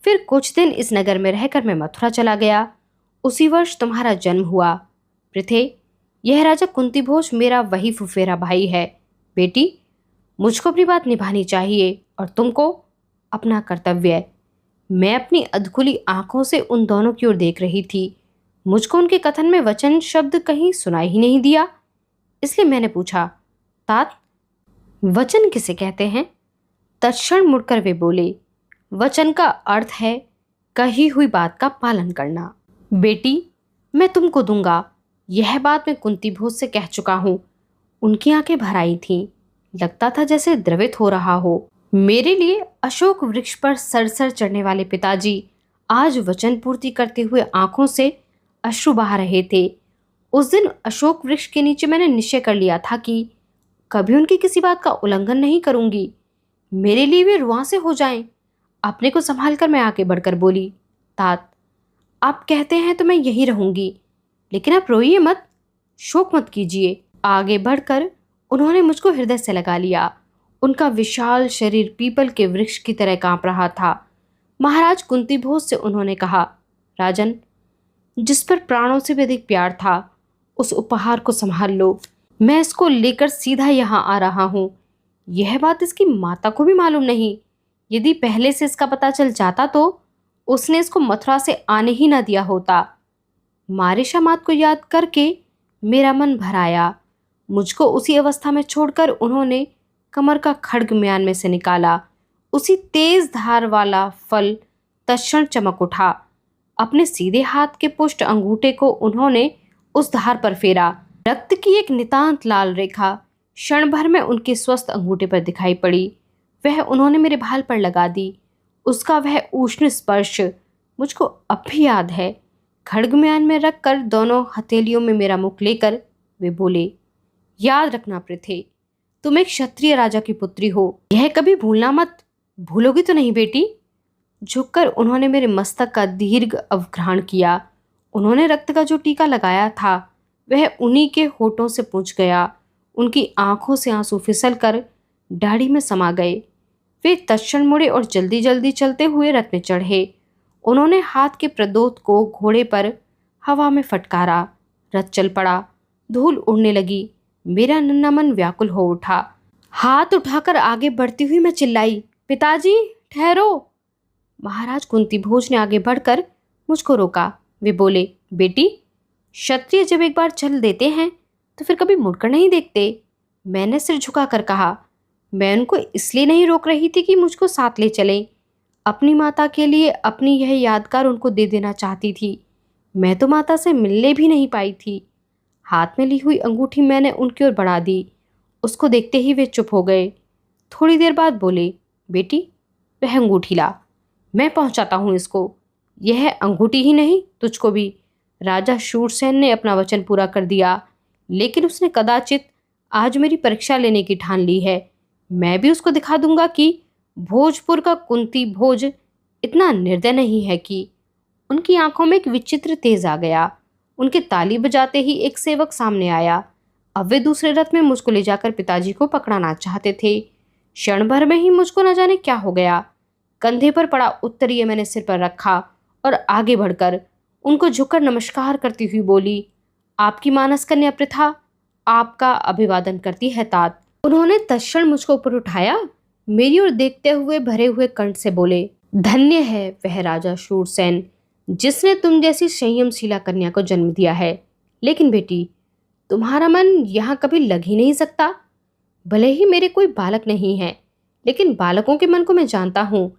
फिर कुछ दिन इस नगर में रहकर मैं मथुरा चला गया। उसी वर्ष तुम्हारा जन्म हुआ। पृथे, यह राजा कुंती भोज मेरा वही फुफेरा भाई है। बेटी, मुझको अपनी बात निभानी चाहिए और तुमको अपना कर्तव्य। मैं अपनी अधखुली आंखों से उन दोनों की ओर देख रही थी। मुझको उनके कथन में वचन शब्द कहीं सुनाई ही नहीं दिया, इसलिए मैंने पूछा, तात, वचन किसे कहते हैं? तत्क्षण मुड़कर वे बोले, वचन का अर्थ है कही हुई बात का पालन करना। बेटी, मैं तुमको दूंगा, यह बात मैं कुंती भोज से कह चुका हूं। उनकी आंखें भर आई थीं, लगता था जैसे द्रवित हो रहा हो। मेरे लिए अशोक वृक्ष पर सरसर चढ़ने वाले पिताजी आज वचन पूर्ति करते हुए आंखों से अश्रु बहा रहे थे। उस दिन अशोक वृक्ष के नीचे मैंने निश्चय कर लिया था कि कभी उनकी किसी बात का उल्लंघन नहीं करूंगी, मेरे लिए वे रुआंसे हो जाएं। अपने को संभाल कर मैं आगे बढ़कर बोली, तात, आप कहते हैं तो मैं यहीं रहूंगी, लेकिन आप रोइए मत, शोक मत कीजिए। आगे बढ़कर उन्होंने मुझको हृदय से लगा लिया। उनका विशाल शरीर पीपल के वृक्ष की तरह कांप रहा था। महाराज कुंती भोज से उन्होंने कहा, राजन, जिस पर प्राणों से भी अधिक प्यार था, उस उपहार को संभाल लो। मैं इसको लेकर सीधा यहाँ आ रहा हूँ। यह बात इसकी माता को भी मालूम नहीं। यदि पहले से इसका पता चल जाता तो उसने इसको मथुरा से आने ही ना दिया होता। मारिशा मात को याद करके मेरा मन भर आया। मुझको उसी अवस्था में छोड़कर उन्होंने कमर का खड्ग म्यान में से निकाला। उसी तेज धार वाला फल तत्क्षण चमक उठा। अपने सीधे हाथ के पुष्ट अंगूठे को उन्होंने उस धार पर फेरा। रक्त की एक नितांत लाल रेखा क्षण भर में उनके स्वस्थ अंगूठे पर दिखाई पड़ी। वह उन्होंने मेरे भाल पर लगा दी। उसका वह उष्ण स्पर्श मुझको अब भी याद है। खड्ग म्यान में रखकर दोनों हथेलियों में मेरा मुख लेकर वे बोले, याद रखना पृथे, तुम एक क्षत्रिय राजा की पुत्री हो, यह कभी भूलना मत। भूलोगी तो नहीं बेटी? झुककर उन्होंने मेरे मस्तक का दीर्घ अवग्रहण किया। उन्होंने रक्त का जो टीका लगाया था वह उन्हीं के होठों से पूछ गया। उनकी आंखों से आंसू फिसल कर दाढ़ी में समा गए। वे तत्क्षण मुड़े और जल्दी जल्दी चलते हुए रथ में चढ़े। उन्होंने हाथ के प्रदोत को घोड़े पर हवा में फटकारा। रथ चल पड़ा। धूल उड़ने लगी। मेरा नन्हा मन व्याकुल हो उठा। हाथ उठाकर आगे बढ़ती हुई मैं चिल्लाई, पिताजी ठहरो। महाराज कुंती भोज ने आगे बढ़कर मुझको रोका। वे बोले, बेटी, क्षत्रिय जब एक बार चल देते हैं तो फिर कभी मुड़कर नहीं देखते। मैंने सिर झुकाकर कहा, मैं उनको इसलिए नहीं रोक रही थी कि मुझको साथ ले चलें। अपनी माता के लिए अपनी यह यादगार उनको दे देना चाहती थी। मैं तो माता से मिलने भी नहीं पाई थी। हाथ में ली हुई अंगूठी मैंने उनकी ओर बढ़ा दी। उसको देखते ही वे चुप हो गए। थोड़ी देर बाद बोले, बेटी, वह अंगूठी ला, मैं पहुंचाता हूं इसको। यह अंगूठी ही नहीं, तुझको भी। राजा शूरसेन ने अपना वचन पूरा कर दिया, लेकिन उसने कदाचित आज मेरी परीक्षा लेने की ठान ली है। मैं भी उसको दिखा दूंगा कि भोजपुर का कुंती भोज इतना निर्दय नहीं है कि उनकी आंखों में एक विचित्र तेज आ गया। उनके ताली बजाते ही एक सेवक सामने आया। अब वे दूसरे रथ में मुझको ले जाकर पिताजी को पकड़ाना चाहते थे। क्षण भर में ही मुझको न जाने क्या हो गया। कंधे पर पड़ा उत्तरीय मैंने सिर पर रखा और आगे बढ़कर उनको झुककर नमस्कार करती हुई बोली, आपकी मानस कन्या पृथा आपका अभिवादन करती है तात। उन्होंने तत्क्षण मुझको ऊपर उठाया, मेरी ओर देखते हुए भरे हुए कंठ से बोले, धन्य है वह राजा शूरसेन जिसने तुम जैसी संयमशीला कन्या को जन्म दिया है। लेकिन बेटी, तुम्हारा मन यहाँ कभी लग ही नहीं सकता। भले ही मेरे कोई बालक नहीं है, लेकिन बालकों के मन को मैं जानता हूँ।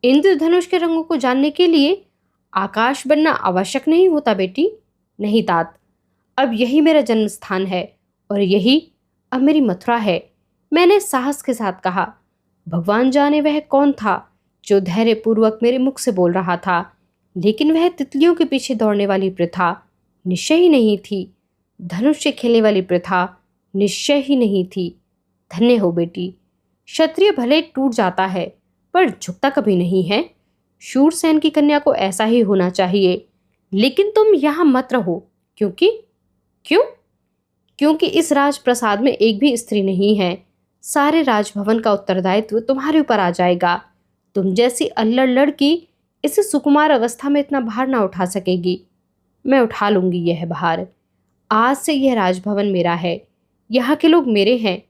इंद्रधनुष के रंगों को जानने के लिए आकाश बनना आवश्यक नहीं होता बेटी। नहीं तात, अब यही मेरा जन्म स्थान है और यही अब मेरी मथुरा है। मैंने साहस के साथ कहा। भगवान जाने वह कौन था जो धैर्यपूर्वक मेरे मुख से बोल रहा था, लेकिन वह तितलियों के पीछे दौड़ने वाली प्रथा निश्चय ही नहीं थी। धनुष से खेलने वाली प्रथा निश्चय ही नहीं थी। धन्य हो बेटी। क्षत्रिय भले टूट जाता है पर झुकता कभी नहीं है। शूरसेन की कन्या को ऐसा ही होना चाहिए। लेकिन तुम यहाँ मत रहो। क्यों? क्योंकि इस राजप्रसाद में एक भी स्त्री नहीं है। सारे राजभवन का उत्तरदायित्व तुम्हारे ऊपर आ जाएगा। तुम जैसी अल्लड़ लड़की इस सुकुमार अवस्था में इतना भार ना उठा सकेगी। मैं उठा लूंगी यह भार। आज से यह राजभवन मेरा है, यहाँ के लोग मेरे हैं।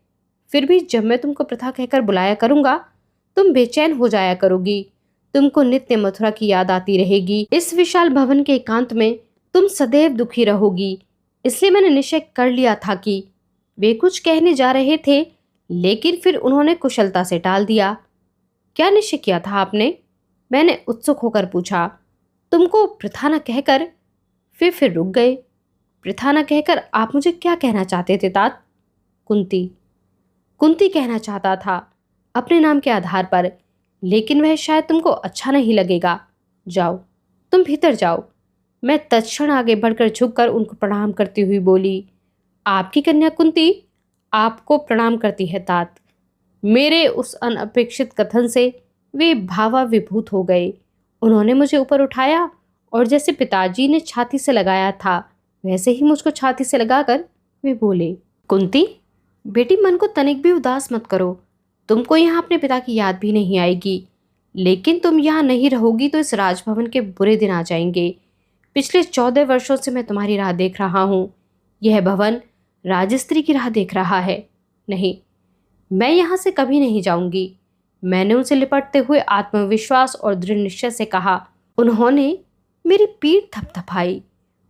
फिर भी जब मैं तुमको प्रथा कहकर बुलाया करूँगा, तुम बेचैन हो जाया करोगी। तुमको नित्य मथुरा की याद आती रहेगी। इस विशाल भवन के एकांत में तुम सदैव दुखी रहोगी। इसलिए मैंने निश्चय कर लिया था कि वे कुछ कहने जा रहे थे, लेकिन फिर उन्होंने कुशलता से टाल दिया। क्या निश्चय किया था आपने? मैंने उत्सुक होकर पूछा। तुमको प्रथा न कहकर फिर रुक गए। प्रथा न कहकर आप मुझे क्या कहना चाहते थे तात? कुंती कहना चाहता था अपने नाम के आधार पर, लेकिन वह शायद तुमको अच्छा नहीं लगेगा। जाओ, तुम भीतर जाओ। मैं तत्क्षण आगे बढ़कर झुककर उनको प्रणाम करती हुई बोली, आपकी कन्या कुंती आपको प्रणाम करती है तात। मेरे उस अनपेक्षित कथन से वे भावाविभूत हो गए। उन्होंने मुझे ऊपर उठाया और जैसे पिताजी ने छाती से लगाया था वैसे ही मुझको छाती से लगाकर वे बोले, कुंती बेटी, मन को तनिक भी उदास मत करो। तुमको यहाँ अपने पिता की याद भी नहीं आएगी, लेकिन तुम यहाँ नहीं रहोगी तो इस राजभवन के बुरे दिन आ जाएंगे। पिछले 14 वर्षों से मैं तुम्हारी राह देख रहा हूँ। यह भवन राजस्त्री की राह देख रहा है। नहीं, मैं यहाँ से कभी नहीं जाऊंगी। मैंने उनसे लिपटते हुए आत्मविश्वास और दृढ़ निश्चय से कहा। उन्होंने मेरी पीठ थपथपाई।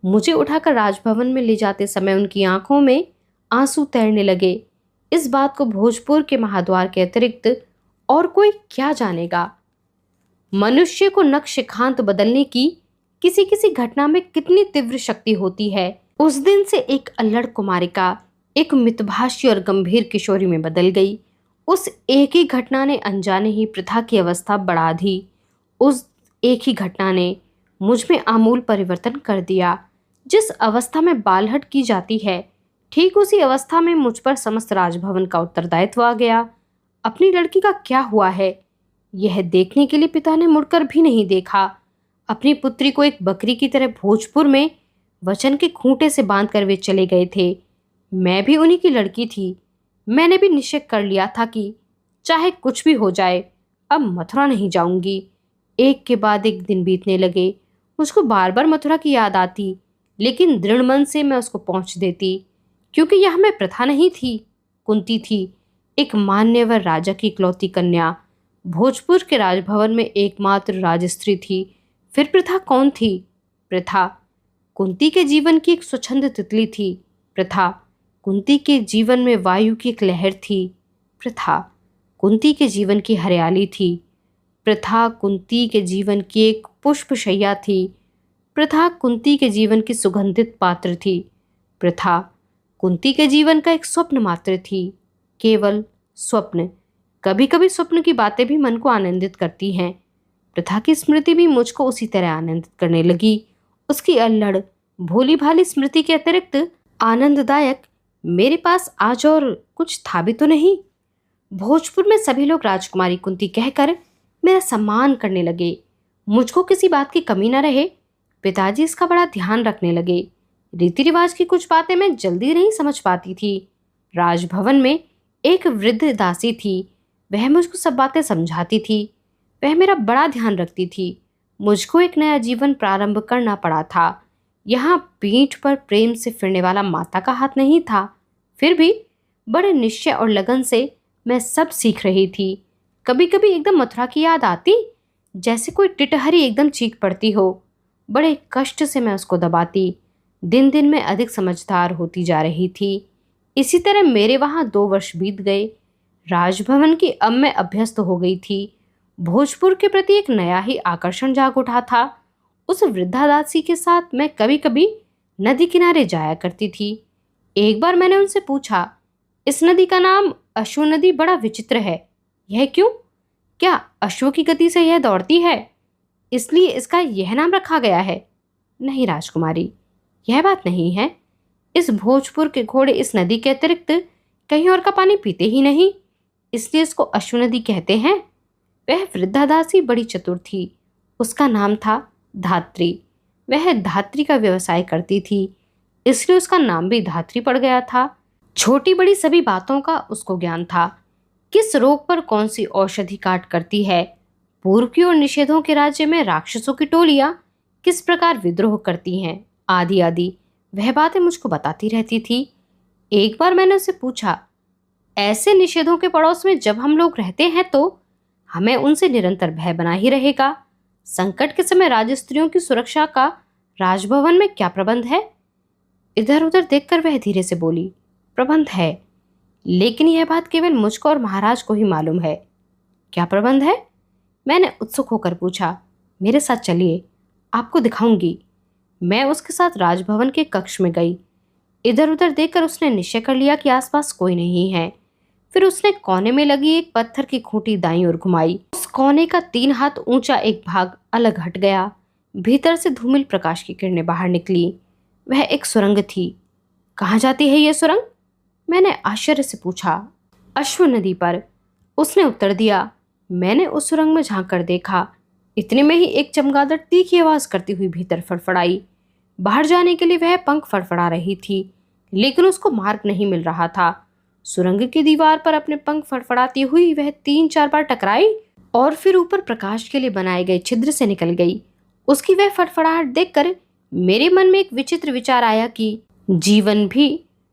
मुझे उठाकर राजभवन में ले जाते समय उनकी आंखों में आंसू तैरने लगे। इस बात को भोजपुर के महाद्वार के अतिरिक्त और कोई क्या जानेगा? मनुष्य को नक्शखांत बदलने की किसी किसी घटना में कितनी तीव्र शक्ति होती है। उस दिन से एक अल्लड़ कुमारिका एक मितभाषी और गंभीर किशोरी में बदल गई। उस एक ही घटना ने अनजाने ही प्रथा की अवस्था बढ़ा दी। उस एक ही घटना ने मुझ में आमूल परिवर्तन कर दिया। जिस अवस्था में बालहट की जाती है, ठीक उसी अवस्था में मुझ पर समस्त राजभवन का उत्तरदायित्व आ गया। अपनी लड़की का क्या हुआ है, यह देखने के लिए पिता ने मुड़कर भी नहीं देखा। अपनी पुत्री को एक बकरी की तरह भोजपुर में वचन के खूंटे से बांध कर वे चले गए थे। मैं भी उन्हीं की लड़की थी। मैंने भी निश्चय कर लिया था कि चाहे कुछ भी हो जाए, अब मथुरा नहीं जाऊंगी। एक के बाद एक दिन बीतने लगे। मुझको बार बार मथुरा की याद आती, लेकिन दृढ़ मन से मैं उसको पहुंच देती, क्योंकि यह मैं प्रथा नहीं थी, कुंती थी, एक मान्यवर राजा की इकलौती कन्या। भोजपुर के राजभवन में एकमात्र राजस्त्री थी। फिर प्रथा कौन थी? प्रथा कुंती के जीवन की एक स्वच्छंद तितली थी। प्रथा कुंती के जीवन में वायु की एक लहर थी। प्रथा कुंती के जीवन की हरियाली थी। प्रथा कुंती के जीवन की एक पुष्पशैया थी। प्रथा कुंती के जीवन की सुगंधित पात्र थी। प्रथा कुंती के जीवन का एक स्वप्न मात्र थी, केवल स्वप्न। कभी कभी स्वप्न की बातें भी मन को आनंदित करती हैं। प्रथा की स्मृति भी मुझको उसी तरह आनंदित करने लगी। उसकी अल्लड़ भोली भाली स्मृति के अतिरिक्त आनंददायक मेरे पास आज और कुछ था भी तो नहीं। भोजपुर में सभी लोग राजकुमारी कुंती कहकर मेरा सम्मान करने लगे। मुझको किसी बात की कमी न रहे पिताजी इसका बड़ा ध्यान रखने लगे। रीति रिवाज की कुछ बातें मैं जल्दी नहीं समझ पाती थी। राजभवन में एक वृद्ध दासी थी, वह मुझको सब बातें समझाती थी। वह मेरा बड़ा ध्यान रखती थी। मुझको एक नया जीवन प्रारंभ करना पड़ा था। यहाँ पीठ पर प्रेम से फिरने वाला माता का हाथ नहीं था। फिर भी बड़े निश्चय और लगन से मैं सब सीख रही थी। कभी कभी एकदम मथुरा की याद आती, जैसे कोई टिटहरी एकदम चीख पड़ती हो। बड़े कष्ट से मैं उसको दबाती। दिन दिन में अधिक समझदार होती जा रही थी। इसी तरह मेरे वहाँ 2 वर्ष बीत गए। राजभवन की अब मैं अभ्यस्त हो गई थी। भोजपुर के प्रति एक नया ही आकर्षण जाग उठा था। उस वृद्धा दासी के साथ मैं कभी कभी नदी किनारे जाया करती थी। एक बार मैंने उनसे पूछा, इस नदी का नाम अश्व नदी बड़ा विचित्र है, यह क्यों? क्या अश्व की गति से यह दौड़ती है, इसलिए इसका यह नाम रखा गया है? नहीं राजकुमारी, यह बात नहीं है। इस भोजपुर के घोड़े इस नदी के अतिरिक्त कहीं और का पानी पीते ही नहीं, इसलिए इसको अश्व नदी कहते हैं। वह वृद्धा दासी बड़ी चतुर थी। उसका नाम था धात्री। वह धात्री का व्यवसाय करती थी, इसलिए उसका नाम भी धात्री पड़ गया था। छोटी बड़ी सभी बातों का उसको ज्ञान था। किस रोग पर कौन सी औषधि काट करती है, पूर्व की ओर निषेधों के राज्य में राक्षसों की टोलियां किस प्रकार विद्रोह करती हैं, आदि आदि वह बातें मुझको बताती रहती थी। एक बार मैंने उससे पूछा, ऐसे निषेधों के पड़ोस में जब हम लोग रहते हैं तो हमें उनसे निरंतर भय बना ही रहेगा। संकट के समय राजस्त्रियों की सुरक्षा का राजभवन में क्या प्रबंध है? इधर उधर देखकर वह धीरे से बोली, प्रबंध है, लेकिन यह बात केवल मुझको और महाराज को ही मालूम है। क्या प्रबंध है? मैंने उत्सुक होकर पूछा। मेरे साथ चलिए, आपको दिखाऊंगी। मैं उसके साथ राजभवन के कक्ष में गई। इधर उधर देखकर उसने निश्चय कर लिया कि आसपास कोई नहीं है। फिर उसने कोने में लगी एक पत्थर की खूंटी दाईं ओर घुमाई। उस कोने का 3 हाथ ऊंचा एक भाग अलग हट गया। भीतर से धूमिल प्रकाश की किरणें बाहर निकली। वह एक सुरंग थी। कहाँ जाती है यह सुरंग? मैंने आश्चर्य से पूछा। अश्व नदी पर, उसने उत्तर दिया। मैंने उस सुरंग में झांक कर देखा। इतने में ही एक चमगादड़ तीखी आवाज करती हुई भीतर फड़फड़ाई। बाहर जाने के लिए वह पंख फड़फड़ा रही थी, लेकिन उसको मार्ग नहीं मिल रहा था। सुरंग की दीवार पर अपने पंख फड़फड़ाती हुई वह 3-4 बार टकराई और फिर ऊपर प्रकाश के लिए बनाए गए छिद्र से निकल गई। उसकी वह फड़फड़ाहट देखकर मेरे मन में एक विचित्र विचार आया कि जीवन भी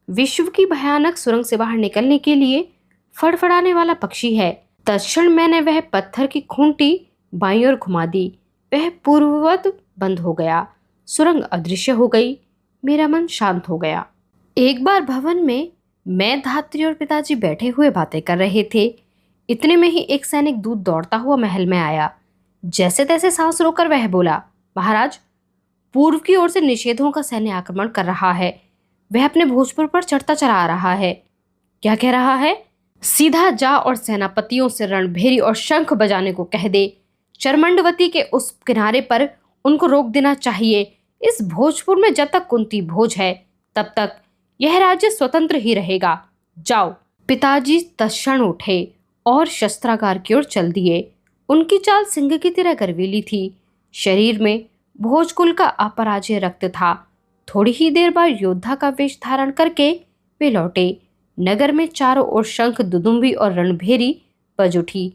विश्व की भयानक सुरंग से बाहर निकलने के लिए फड़फड़ाने वाला पक्षी है। तत्क्षण मैंने वह पत्थर की खूंटी बाईं ओर घुमा दी। वह पूर्ववत बंद हो गया। सुरंग अदृश्य हो गई। मेरा मन शांत हो गया। एक बार भवन में मैं, धात्री और पिताजी बैठे हुए बातें कर रहे थे। इतने में ही एक सैनिक दूध दौड़ता हुआ महल में आया। जैसे तैसे सांस रोककर वह बोला, महाराज, पूर्व की ओर से निषेधों का सैन्य आक्रमण कर रहा है। वह अपने भोजपुर पर चढ़ता चला आ रहा है। क्या कह रहा है? सीधा जा और सेनापतियों से रणभेरी और शंख बजाने को कह दे। चरमंडवती के उस किनारे पर उनको रोक देना चाहिए। इस भोजपुर में जब तक कुंती भोज है तब तक यह राज्य स्वतंत्र ही रहेगा। जाओ। पिताजी तत्क्षण उठे और शस्त्रागार की ओर चल दिए। उनकी चाल सिंह की तरह गर्वीली थी। शरीर में भोजकुल का अपराजय रक्त था। थोड़ी ही देर बाद योद्धा का वेश धारण करके वे लौटे। नगर में चारों ओर शंख, दुदुम्बी और रणभेरी बज उठी।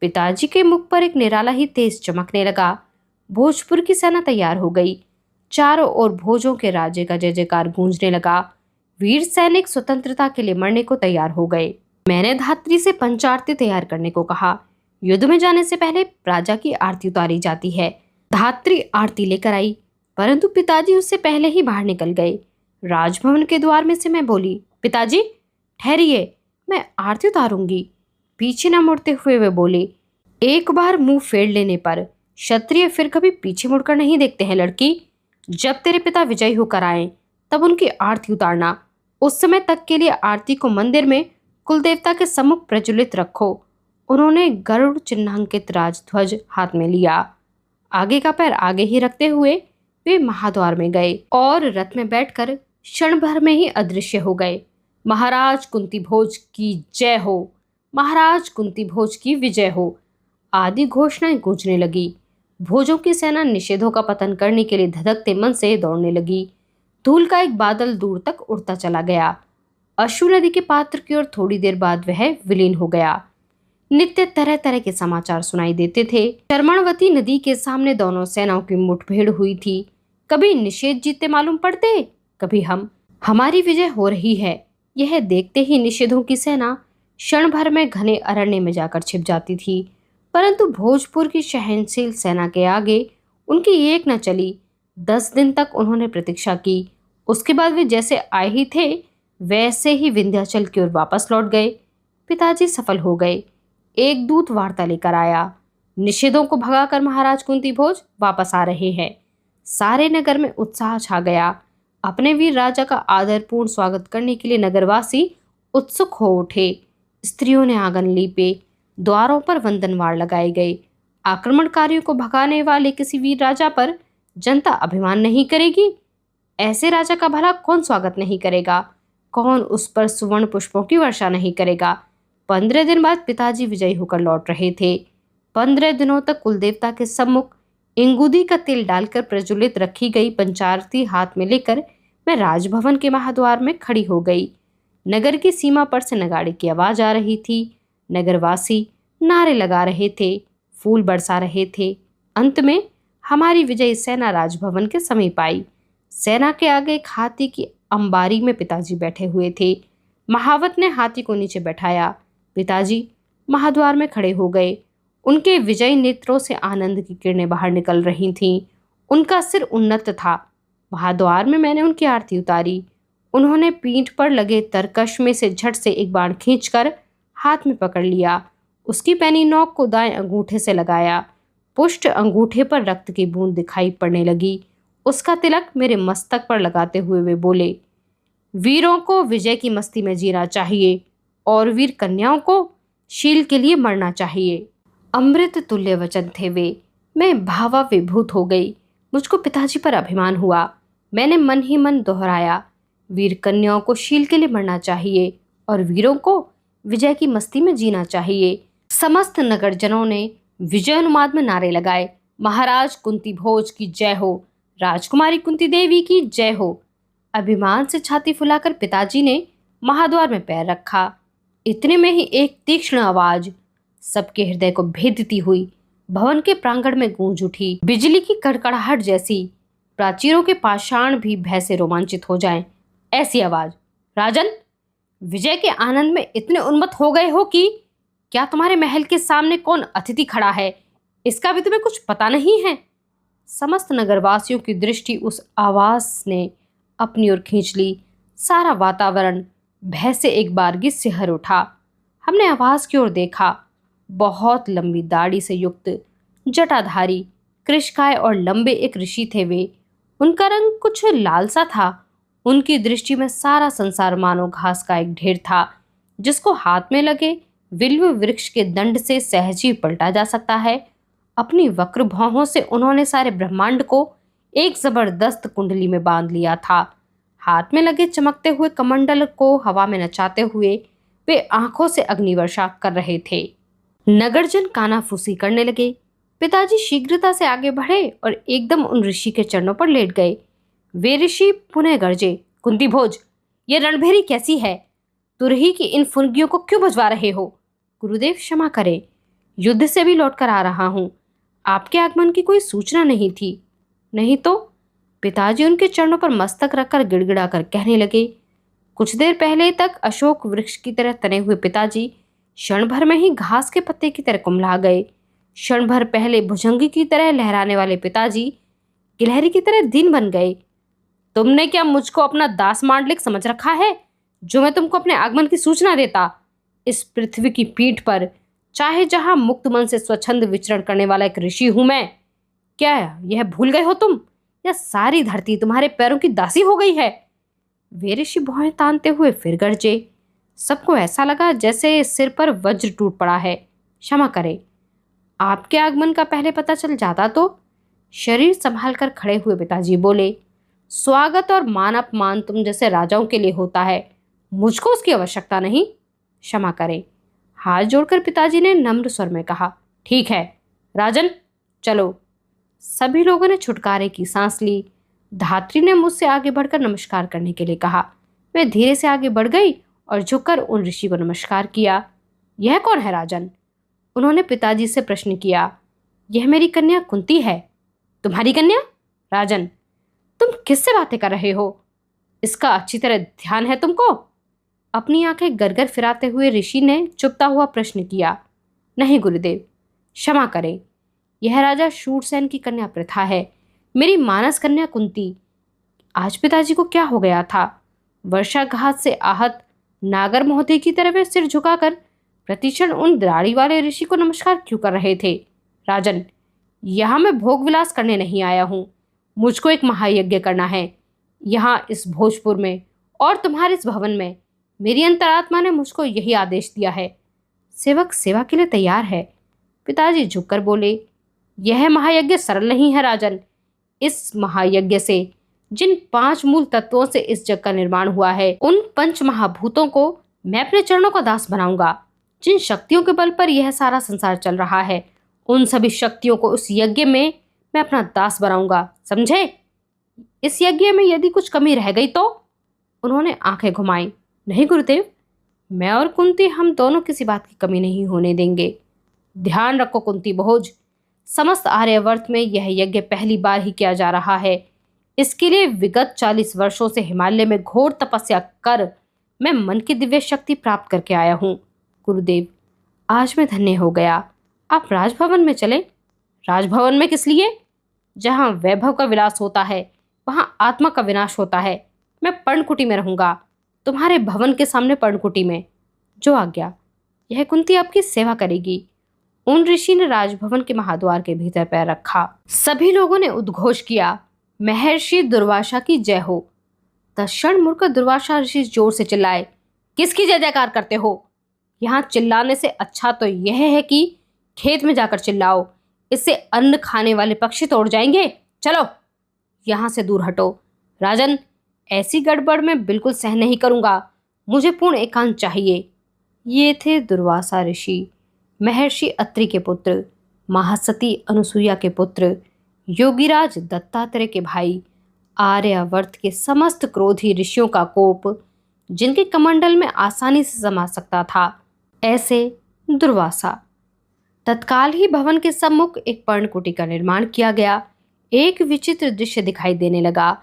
पिताजी के मुख पर एक निराला ही तेज चमकने लगा। भोजपुर की सेना तैयार हो गई। चारों ओर भोजों के राज्य का जय जयकार गूंजने लगा। वीर सैनिक स्वतंत्रता के लिए मरने को तैयार हो गए। मैंने धात्री से पंचारती तैयार करने को कहा। युद्ध में जाने से पहले राजा की आरती उतारी जाती है। धात्री आरती लेकर आई, परंतु पिताजी उससे पहले ही बाहर निकल गए। राजभवन के द्वार में से मैं बोली, पिताजी ठहरिए, मैं आरती उतारूंगी। पीछे न मुड़ते हुए वे बोले, एक बार मुंह फेर लेने पर क्षत्रिय फिर कभी पीछे मुड़कर नहीं देखते हैं लड़की। जब तेरे पिता विजयी होकर आए तब उनकी आरती उतारना। उस समय तक के लिए आरती को मंदिर में कुलदेवता के सम्मुख प्रज्वलित रखो। उन्होंने गरुड़ चिन्हांकित राजध्वज हाथ में लिया। आगे का पैर आगे ही रखते हुए वे महाद्वार में गए और रथ में बैठकर क्षण भर में ही अदृश्य हो गए। महाराज कुंती भोज की जय हो, महाराज कुंती भोज की विजय हो आदि घोषणाएं गूंजने लगी। भोजों की सेना निषेधों का पतन करने के लिए धधकते मन से दौड़ने लगी। धूल का एक बादल दूर तक उड़ता चला गया। अश्रु नदी के पात्र की ओर थोड़ी देर बाद वह विलीन हो गया। नित्य तरह तरह के समाचार सुनाई देते थे। कर्मणवती नदी के सामने दोनों सेनाओं की मुठभेड़ हुई थी। कभी निषेध जीते मालूम पड़ते, कभी हमारी विजय हो रही है। यह देखते ही निषेधों की सेना क्षण भर में घने अरण्य में जाकर छिप जाती थी, परंतु भोजपुर की सहनशील सेना के आगे उनकी एक न चली। 10 दिन तक उन्होंने प्रतीक्षा की। उसके बाद वे जैसे आए ही थे वैसे ही विंध्याचल की ओर वापस लौट गए। पिताजी सफल हो गए। एक दूत वार्ता लेकर आया, निषेधों को भगाकर महाराज कुंती भोज वापस आ रहे हैं। सारे नगर में उत्साह छा गया। अपने वीर राजा का आदरपूर्ण स्वागत करने के लिए नगरवासी उत्सुक हो उठे। स्त्रियों ने आंगन लीपे, द्वारों पर वंदनवार लगाए गए। आक्रमणकारियों को भगाने वाले किसी वीर राजा पर जनता अभिमान नहीं करेगी? ऐसे राजा का भला कौन स्वागत नहीं करेगा? कौन उस पर सुवर्ण पुष्पों की वर्षा नहीं करेगा? 15 दिन बाद पिताजी विजयी होकर लौट रहे थे। 15 दिनों तक कुलदेवता के सम्मुख इंगूदी का तेल डालकर प्रज्वलित रखी गई पंचारती हाथ में लेकर मैं राजभवन के महाद्वार में खड़ी हो गई। नगर की सीमा पर से नगाड़े की आवाज आ रही थी। नगरवासी नारे लगा रहे थे, फूल बरसा रहे थे। अंत में हमारी विजयी सेना राजभवन के समीप आई। सेना के आगे एक हाथी की अंबारी में पिताजी बैठे हुए थे। महावत ने हाथी को नीचे बैठाया। पिताजी महाद्वार में खड़े हो गए। उनके विजयी नेत्रों से आनंद की किरणें बाहर निकल रही थीं। उनका सिर उन्नत था। महाद्वार में मैंने उनकी आरती उतारी। उन्होंने पीठ पर लगे तरकश में से झट से एक बाण खींचकर हाथ में पकड़ लिया। उसकी पैनी नोक को दाएं अंगूठे से लगाया। पुष्ट अंगूठे पर रक्त की बूंद दिखाई पड़ने लगी। उसका तिलक मेरे मस्तक पर लगाते हुए वे बोले, वीरों को विजय की मस्ती में जीना चाहिए और वीर कन्याओं को शील के लिए मरना चाहिए। अमृत तुल्य वचन थे वे। मैं भावाविभूत हो गई। मुझको पिताजी पर अभिमान हुआ। मैंने मन ही मन दोहराया, वीर कन्याओं को शील के लिए मरना चाहिए और वीरों को विजय की मस्ती में जीना चाहिए। समस्त नगरजनों ने विजय अनुमाद में नारे लगाए, महाराज कुंती भोज की जय हो, राजकुमारी कुंती देवी की जय हो। अभिमान से छाती फुलाकर पिताजी ने महाद्वार में पैर रखा। इतने में ही एक तीक्ष्ण आवाज सबके हृदय को भेदती हुई भवन के प्रांगण में गूंज उठी, बिजली की कड़कड़ाहट जैसी। प्राचीरों के पाषाण भी भय से रोमांचित हो जाएं। ऐसी आवाज, राजन, विजय के आनंद में इतने उन्मत्त हो गए हो कि क्या तुम्हारे महल के सामने कौन अतिथि खड़ा है इसका भी तुम्हें कुछ पता नहीं है? समस्त नगरवासियों की दृष्टि उस आवाज ने अपनी ओर खींच ली। सारा वातावरण भय से एक बारगी सिहर उठा। हमने आवाज की ओर देखा। बहुत लंबी दाढ़ी से युक्त, जटाधारी, कृशकाय और लंबे एक ऋषि थे वे। उनका रंग कुछ लाल सा था। उनकी दृष्टि में सारा संसार मानो घास का एक ढेर था, जिसको हाथ में लगे विल्व वृक्ष के दंड से सहज ही पलटा जा सकता है। अपनी वक्र भौहों से उन्होंने सारे ब्रह्मांड को एक जबरदस्त कुंडली में बांध लिया था। हाथ में लगे चमकते हुए कमंडल को हवा में नचाते हुए वे आंखों से अग्निवर्षा कर रहे थे। नगरजन कानाफूसी करने लगे। पिताजी शीघ्रता से आगे बढ़े और एकदम उन ऋषि के चरणों पर लेट गए। वे ऋषि पुनः गरजे, कुंती भोज, ये रणभेरी कैसी है? तुरही की इन फुनगियों को क्यों बजवा रहे हो? गुरुदेव क्षमा करें, युद्ध से भी लौटकर आ रहा हूं। आपके आगमन की कोई सूचना नहीं थी। नहीं तो? पिताजी उनके चरणों पर मस्तक रखकर गिड़गिड़ा कर कहने लगे। कुछ देर पहले तक अशोक वृक्ष की तरह तने हुए पिताजी क्षण भर में ही घास के पत्ते की तरह कुम्हला गए। क्षण भर पहले भुजंगी की तरह लहराने वाले पिताजी गिलहरी की तरह दिन बन गए। तुमने क्या मुझको अपना दास मांडलिक समझ रखा है, जो मैं तुमको अपने आगमन की सूचना देता? इस पृथ्वी की पीठ पर चाहे जहां मुक्त मन से स्वच्छंद विचरण करने वाला एक ऋषि हूं मैं। क्या यह भूल गए हो तुम, या सारी धरती तुम्हारे पैरों की दासी हो गई है? वे ऋषि भौहें तानते हुए फिर गरजे। सबको ऐसा लगा जैसे सिर पर वज्र टूट पड़ा है। क्षमा करें, आपके आगमन का पहले पता चल जाता तो? शरीर संभाल कर खड़े हुए पिताजी बोले, स्वागत और मान अपमान तुम जैसे राजाओं के लिए होता है, मुझको उसकी आवश्यकता नहीं। क्षमा करें। हाथ जोड़कर पिताजी ने नम्र स्वर में कहा, ठीक है राजन, चलो सभी लोगों ने छुटकारे की सांस ली। धात्री ने मुझसे आगे बढ़कर नमस्कार करने के लिए कहा। मैं धीरे से आगे बढ़ गई और झुककर उन ऋषि को नमस्कार किया। यह कौन है राजन? उन्होंने पिताजी से प्रश्न किया। यह मेरी कन्या कुंती है। तुम्हारी कन्या? राजन, तुम किससे बातें कर रहे हो? इसका अच्छी तरह ध्यान है तुमको? अपनी आंखें गरगर फिराते हुए ऋषि ने चुपता हुआ प्रश्न किया। नहीं गुरुदेव, क्षमा करें, यह राजा शूरसेन की कन्या प्रथा है, मेरी मानस कन्या कुंती। आज पिताजी को क्या हो गया था? वर्षाघात से आहत नागर महोदय की तरह वे सिर झुकाकर प्रतिक्षण उन दाढ़ी वाले ऋषि को नमस्कार क्यों कर रहे थे? राजन, यहाँ मैं भोग विलास करने नहीं आया हूँ, मुझको एक महायज्ञ करना है। यहाँ इस भोजपुर में और तुम्हारे इस भवन में मेरी अंतरात्मा ने मुझको यही आदेश दिया है। सेवक सेवा के लिए तैयार है। पिताजी झुककर बोले। यह महायज्ञ सरल नहीं है राजन। इस महायज्ञ से जिन 5 मूल तत्वों से इस जग का निर्माण हुआ है, उन 5 महाभूतों को मैं अपने चरणों का दास बनाऊंगा। जिन शक्तियों के बल पर यह सारा संसार चल रहा है, उन सभी शक्तियों को उस यज्ञ में मैं अपना दास बनाऊंगा, समझे? इस यज्ञ में यदि कुछ कमी रह गई तो? उन्होंने आंखें घुमाई। नहीं गुरुदेव, मैं और कुंती हम दोनों किसी बात की कमी नहीं होने देंगे। ध्यान रखो कुंती भोज, समस्त आर्यावर्त में यह यज्ञ पहली बार ही किया जा रहा है। इसके लिए विगत 40 वर्षों से हिमालय में घोर तपस्या कर मैं मन की दिव्य शक्ति प्राप्त करके आया हूँ। गुरुदेव, आज मैं धन्य हो गया। आप राजभवन में चले। राजभवन में किस लिए? जहाँ वैभव का विलास होता है वहाँ आत्मा का विनाश होता है। मैं पर्णकुटी में रहूंगा, तुम्हारे भवन के सामने पर्णकुटी में। जो आज्ञा। यह कुंती आपकी सेवा करेगी। उन ऋषि ने राजभवन के महाद्वार के भीतर पैर रखा। सभी लोगों ने उद्घोष किया, महर्षि दुर्वासा की जय हो। तत्क्षण मुड़कर दुर्वासा ऋषि जोर से चिल्लाए, किसकी जय जयकार करते हो? यहाँ चिल्लाने से अच्छा तो यह है कि खेत में जाकर चिल्लाओ, इससे अन्न खाने वाले पक्षी तोड़ जाएंगे। चलो यहाँ से दूर हटो। राजन, ऐसी गड़बड़ मैं बिल्कुल सहन नहीं करूंगा, मुझे पूर्ण एकांत चाहिए। ये थे दुर्वासा ऋषि, महर्षि अत्रि के पुत्र, महासती अनुसुईया के पुत्र, योगीराज दत्तात्रेय के भाई, आर्यावर्त के समस्त क्रोधी ऋषियों का कोप जिनके कमंडल में आसानी से समा सकता था, ऐसे दुर्वासा। तत्काल ही भवन के सम्मुख एक पर्णकुटी का निर्माण किया गया। एक विचित्र दृश्य दिखाई देने लगा।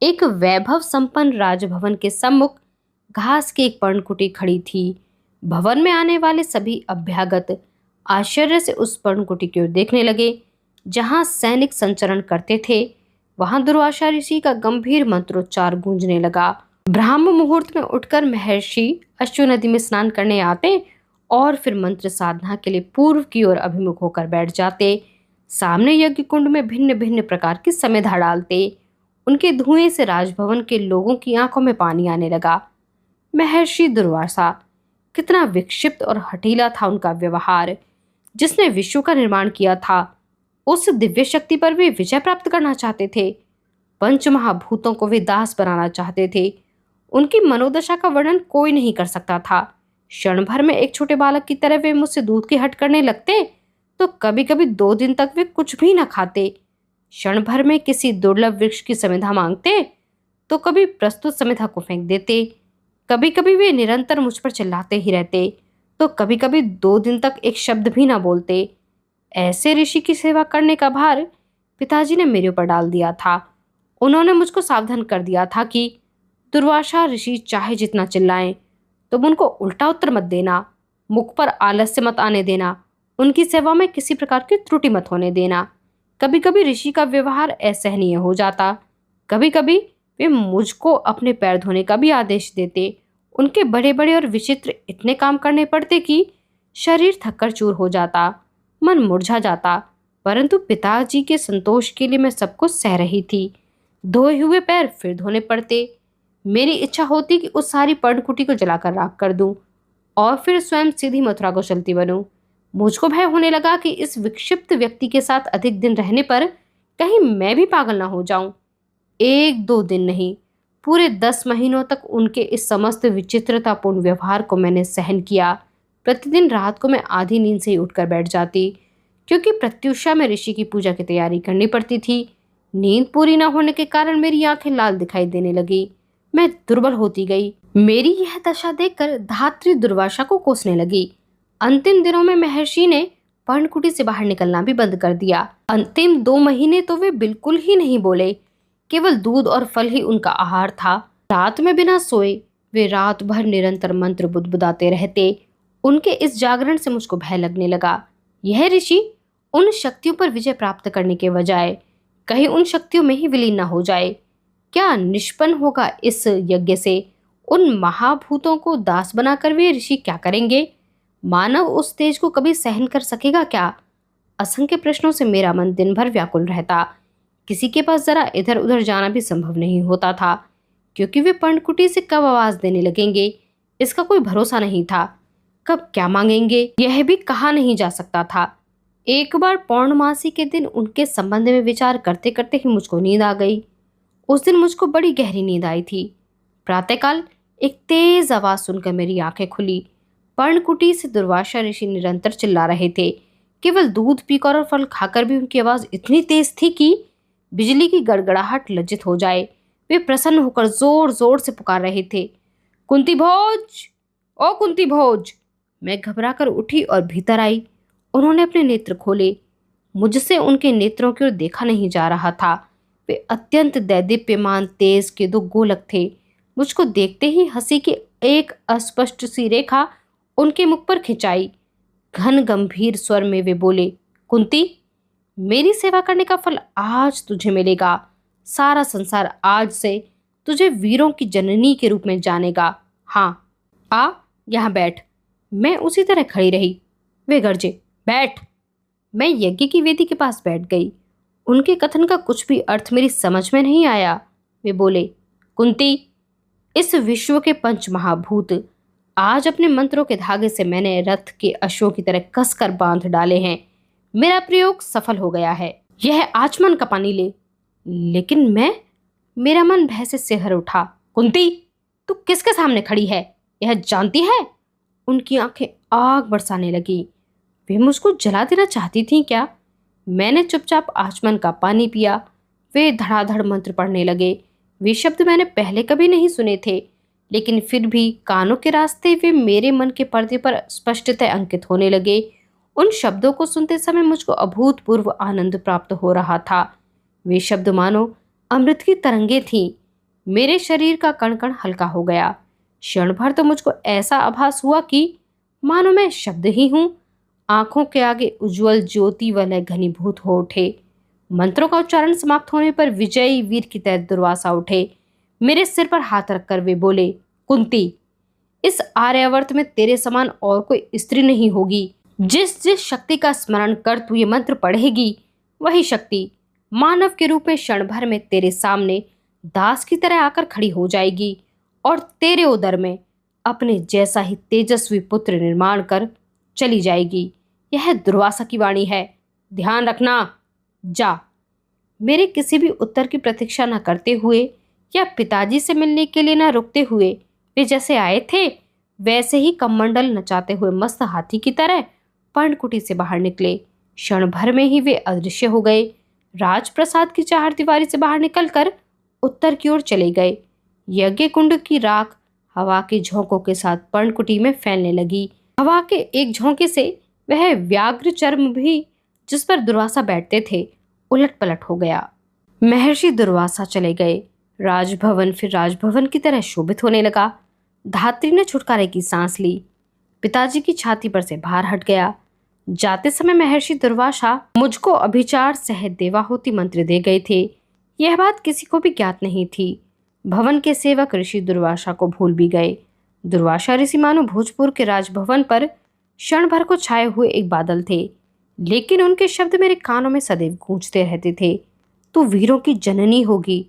एक वैभव संपन्न राजभवन के सम्मुख घास की एक पर्णकुटी खड़ी थी। भवन में आने वाले सभी अभ्यागत आश्चर्य से उस पर्णकुटी की ओर देखने लगे। जहां सैनिक संचरण करते थे, वहां दुर्वासा ऋषि का गंभीर मंत्रोच्चार गूंजने लगा। ब्राह्म मुहूर्त में उठकर महर्षि अश्व नदी में स्नान करने आते और फिर मंत्र साधना के लिए पूर्व की ओर अभिमुख होकर बैठ जाते। सामने यज्ञ कुंड में भिन्न भिन्न प्रकार की समेधा डालते। उनके धुएं से राजभवन के लोगों की आंखों में पानी आने लगा। महर्षि दुर्वासा, कितना विक्षिप्त और हठीला था उनका व्यवहार। जिसने विश्व का निर्माण किया था, उस दिव्य शक्ति पर वे विजय प्राप्त करना चाहते थे। 5 महाभूतों को वे दास बनाना चाहते थे। उनकी मनोदशा का वर्णन कोई नहीं कर सकता था। क्षण भर में एक छोटे बालक की तरह वे मुझसे दूध की हट करने लगते, तो कभी कभी 2 दिन तक वे कुछ भी न खाते। क्षण भर में किसी दुर्लभ वृक्ष की समिधा मांगते, तो कभी प्रस्तुत समिधा को फेंक देते। कभी कभी वे निरंतर मुझ पर चिल्लाते ही रहते, तो कभी कभी 2 दिन तक एक शब्द भी ना बोलते। ऐसे ऋषि की सेवा करने का भार पिताजी ने मेरे ऊपर डाल दिया था। उन्होंने मुझको सावधान कर दिया था कि दुर्वासा ऋषि चाहे जितना चिल्लाएं, तुम उनको उल्टा उत्तर मत देना, मुख पर आलस्य मत आने देना, उनकी सेवा में किसी प्रकार की त्रुटि मत होने देना। कभी कभी ऋषि का व्यवहार असहनीय हो जाता। कभी कभी वे मुझको अपने पैर धोने का भी आदेश देते। उनके बड़े बड़े और विचित्र इतने काम करने पड़ते कि शरीर थककर चूर हो जाता, मन मुरझा जाता। परंतु पिताजी के संतोष के लिए मैं सब कुछ सह रही थी। धोए हुए पैर फिर धोने पड़ते। मेरी इच्छा होती कि उस सारी पर्णकुटी को जलाकर राख कर दूं और फिर स्वयं सीधी मथुरा को चलती बनूं। मुझको भय होने लगा कि इस विक्षिप्त व्यक्ति के साथ अधिक दिन रहने पर कहीं मैं भी पागल ना हो जाऊं। 1-2 दिन नहीं, पूरे 10 महीनों तक उनके इस समस्त विचित्रतापूर्ण व्यवहार को मैंने सहन किया। प्रतिदिन रात को मैं आधी नींद से ही उठकर बैठ जाती, क्योंकि प्रत्युषा में ऋषि की पूजा की तैयारी करनी पड़ती थी। नींद पूरी न होने के कारण मेरी आंखें लाल दिखाई देने लगी। मैं दुर्बल होती गई। मेरी यह दशा देखकर धात्री दुर्वासा को कोसने लगी। अंतिम दिनों में महर्षि ने पर्णकुटी से बाहर निकलना भी बंद कर दिया। अंतिम 2 महीने तो वे बिल्कुल ही नहीं बोले, केवल दूध और फल ही उनका आहार था। रात में बिना सोए वे रात भर निरंतर मंत्र बुदबुदाते रहते। उनके इस जागरण से मुझको भय लगने लगा। यह ऋषि उन शक्तियों पर विजय प्राप्त करने के बजाय कहीं उन शक्तियों में ही विलीन न हो जाए। क्या निष्पन्न होगा इस यज्ञ से? उन महाभूतों को दास बनाकर वे ऋषि क्या करेंगे? मानव उस तेज को कभी सहन कर सकेगा क्या? असंख्य प्रश्नों से मेरा मन दिन भर व्याकुल रहता। किसी के पास जरा इधर उधर जाना भी संभव नहीं होता था, क्योंकि वे पर्णकुटी से कब आवाज देने लगेंगे इसका कोई भरोसा नहीं था। कब क्या मांगेंगे यह भी कहा नहीं जा सकता था। एक बार पौर्णमासी के दिन उनके संबंध में विचार करते करते ही मुझको नींद आ गई। उस दिन मुझको बड़ी गहरी नींद आई थी। प्रातःकाल एक तेज आवाज सुनकर मेरी आंखें खुली। पर्णकुटी से दुर्वासा ऋषि निरंतर चिल्ला रहे थे। केवल दूध पीकर और फल खाकर भी उनकी आवाज इतनी तेज थी कि बिजली की गड़गड़ाहट लज्जित हो जाए। वे प्रसन्न होकर जोर जोर से पुकार रहे थे, कुंती भोज, ओ कुंती भोज। मैं घबराकर उठी और भीतर आई। उन्होंने अपने नेत्र खोले। मुझसे उनके नेत्रों की ओर देखा नहीं जा रहा था। वे अत्यंत दैदीप्यमान तेज के 2 गोलक थे। मुझको देखते ही हंसी की एक अस्पष्ट सी रेखा उनके मुख पर खिंचाई। घन गंभीर स्वर में वे बोले, कुंती, मेरी सेवा करने का फल आज तुझे मिलेगा। सारा संसार आज से तुझे वीरों की जननी के रूप में जानेगा। हाँ, आ यहाँ बैठ। मैं उसी तरह खड़ी रही। वे गरजे, बैठ। मैं यज्ञ की वेदी के पास बैठ गई। उनके कथन का कुछ भी अर्थ मेरी समझ में नहीं आया। वे बोले, कुंती, इस विश्व के 5 महाभूत आज अपने मंत्रों के धागे से मैंने रथ के अश्वों की तरह कसकर बांध डाले हैं। मेरा प्रयोग सफल हो गया है। यह आचमन का पानी ले। लेकिन मेरा मन भय से सिहर उठा। कुंती, तू किसके सामने खड़ी है, यह जानती है? उनकी आंखें आग बरसाने लगी। वे मुझको जला देना चाहती थीं क्या? मैंने चुपचाप आचमन का पानी पिया। वे धड़ाधड़ मंत्र पढ़ने लगे। वे शब्द मैंने पहले कभी नहीं सुने थे, लेकिन फिर भी कानों के रास्ते वे मेरे मन के पर्दे पर स्पष्टतः अंकित होने लगे। उन शब्दों को सुनते समय मुझको अभूतपूर्व आनंद प्राप्त हो रहा था। वे शब्द मानो अमृत की तरंगे थीं। मेरे शरीर का कण कण हल्का हो गया। क्षण भर तो मुझको ऐसा आभास हुआ कि मानो मैं शब्द ही हूं। आंखों के आगे उज्जवल ज्योति वलय घनीभूत हो उठे। मंत्रों का उच्चारण समाप्त होने पर विजयी वीर की तरह दुर्वासा उठे। मेरे सिर पर हाथ रखकर वे बोले, कुंती, इस आर्यावर्त में तेरे समान और कोई स्त्री नहीं होगी। जिस जिस शक्ति का स्मरण कर तू ये मंत्र पढ़ेगी, वही शक्ति मानव के रूप में क्षण भर में तेरे सामने दास की तरह आकर खड़ी हो जाएगी और तेरे उदर में अपने जैसा ही तेजस्वी पुत्र निर्माण कर चली जाएगी। यह दुर्वासा की वाणी है, ध्यान रखना। जा। मेरे किसी भी उत्तर की प्रतीक्षा न करते हुए या पिताजी से मिलने के लिए न रुकते हुए वे जैसे आए थे वैसे ही कमंडल नचाते हुए मस्त हाथी की तरह पर्णकुटी से बाहर निकले। क्षण भर में ही वे अदृश्य हो गए। राजप्रसाद की 4 दीवारी से बाहर निकलकर उत्तर की ओर चले गए। यज्ञ कुंड की राख हवा के झोंकों के साथ पर्णकुटी में फैलने लगी। हवा के एक झोंके से वह व्याघ्र चर्म भी जिस पर दुर्वासा बैठते थे उलट पलट हो गया। महर्षि दुर्वासा चले गए। राजभवन फिर राजभवन की तरह शोभित होने लगा। धात्री ने छुटकारे की सांस ली। पिताजी की छाती पर से भार हट गया। जाते समय महर्षि दुर्वासा मुझको अभिचार सहित देवाहुति मंत्र दे गए थे। यह बात किसी को भी ज्ञात नहीं थी। भवन के सेवक ऋषि दुर्वासा को भूल भी गए। दुर्वासा ऋषि मानो भोजपुर के राजभवन पर क्षण भर को छाए हुए एक बादल थे, लेकिन उनके शब्द मेरे कानों में सदैव गूंजते रहते थे। तू वीरों की जननी होगी।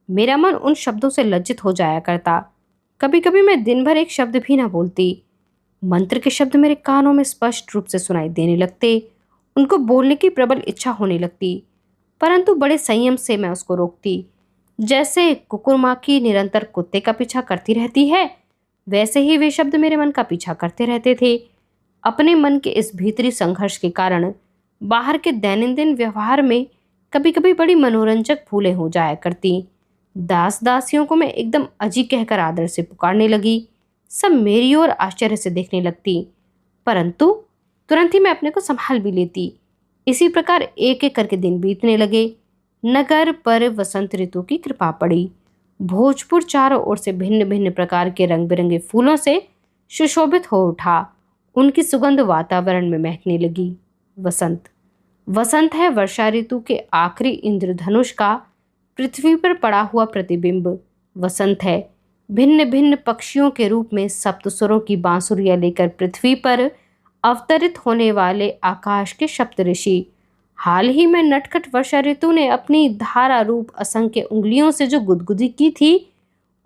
मेरा मन उन शब्दों से लज्जित हो जाया करता। कभी कभी मैं दिन भर एक शब्द भी ना बोलती। मंत्र के शब्द मेरे कानों में स्पष्ट रूप से सुनाई देने लगते। उनको बोलने की प्रबल इच्छा होने लगती, परंतु बड़े संयम से मैं उसको रोकती। जैसे कुकुरमाखी निरंतर कुत्ते का पीछा करती रहती है, वैसे ही वे शब्द मेरे मन का पीछा करते रहते थे। अपने मन के इस भीतरी संघर्ष के कारण बाहर के दैनंदिन व्यवहार में कभी कभी बड़ी मनोरंजक भूलें हो जाया करती। दास दासियों को मैं एकदम अजी कहकर आदर से पुकारने लगी। सब मेरी ओर आश्चर्य से देखने लगती, परंतु तुरंत ही मैं अपने को संभाल भी लेती। इसी प्रकार एक एक करके दिन बीतने लगे। नगर पर वसंत ऋतु की कृपा पड़ी। भोजपुर चारों ओर से भिन्न भिन्न प्रकार के रंग बिरंगे फूलों से सुशोभित हो उठा। उनकी सुगंध वातावरण में महकने लगी। वसंत वसंत है वर्षा ऋतु के आखिरी इंद्रधनुष का पृथ्वी पर पड़ा हुआ प्रतिबिंब। वसंत है भिन्न भिन्न पक्षियों के रूप में सप्तस्वरों की बांसुरियां लेकर पृथ्वी पर अवतरित होने वाले आकाश के सप्तऋषि। हाल ही में नटखट वर्षा ऋतु ने अपनी धारा रूप असंख्य उंगलियों से जो गुदगुदी की थी,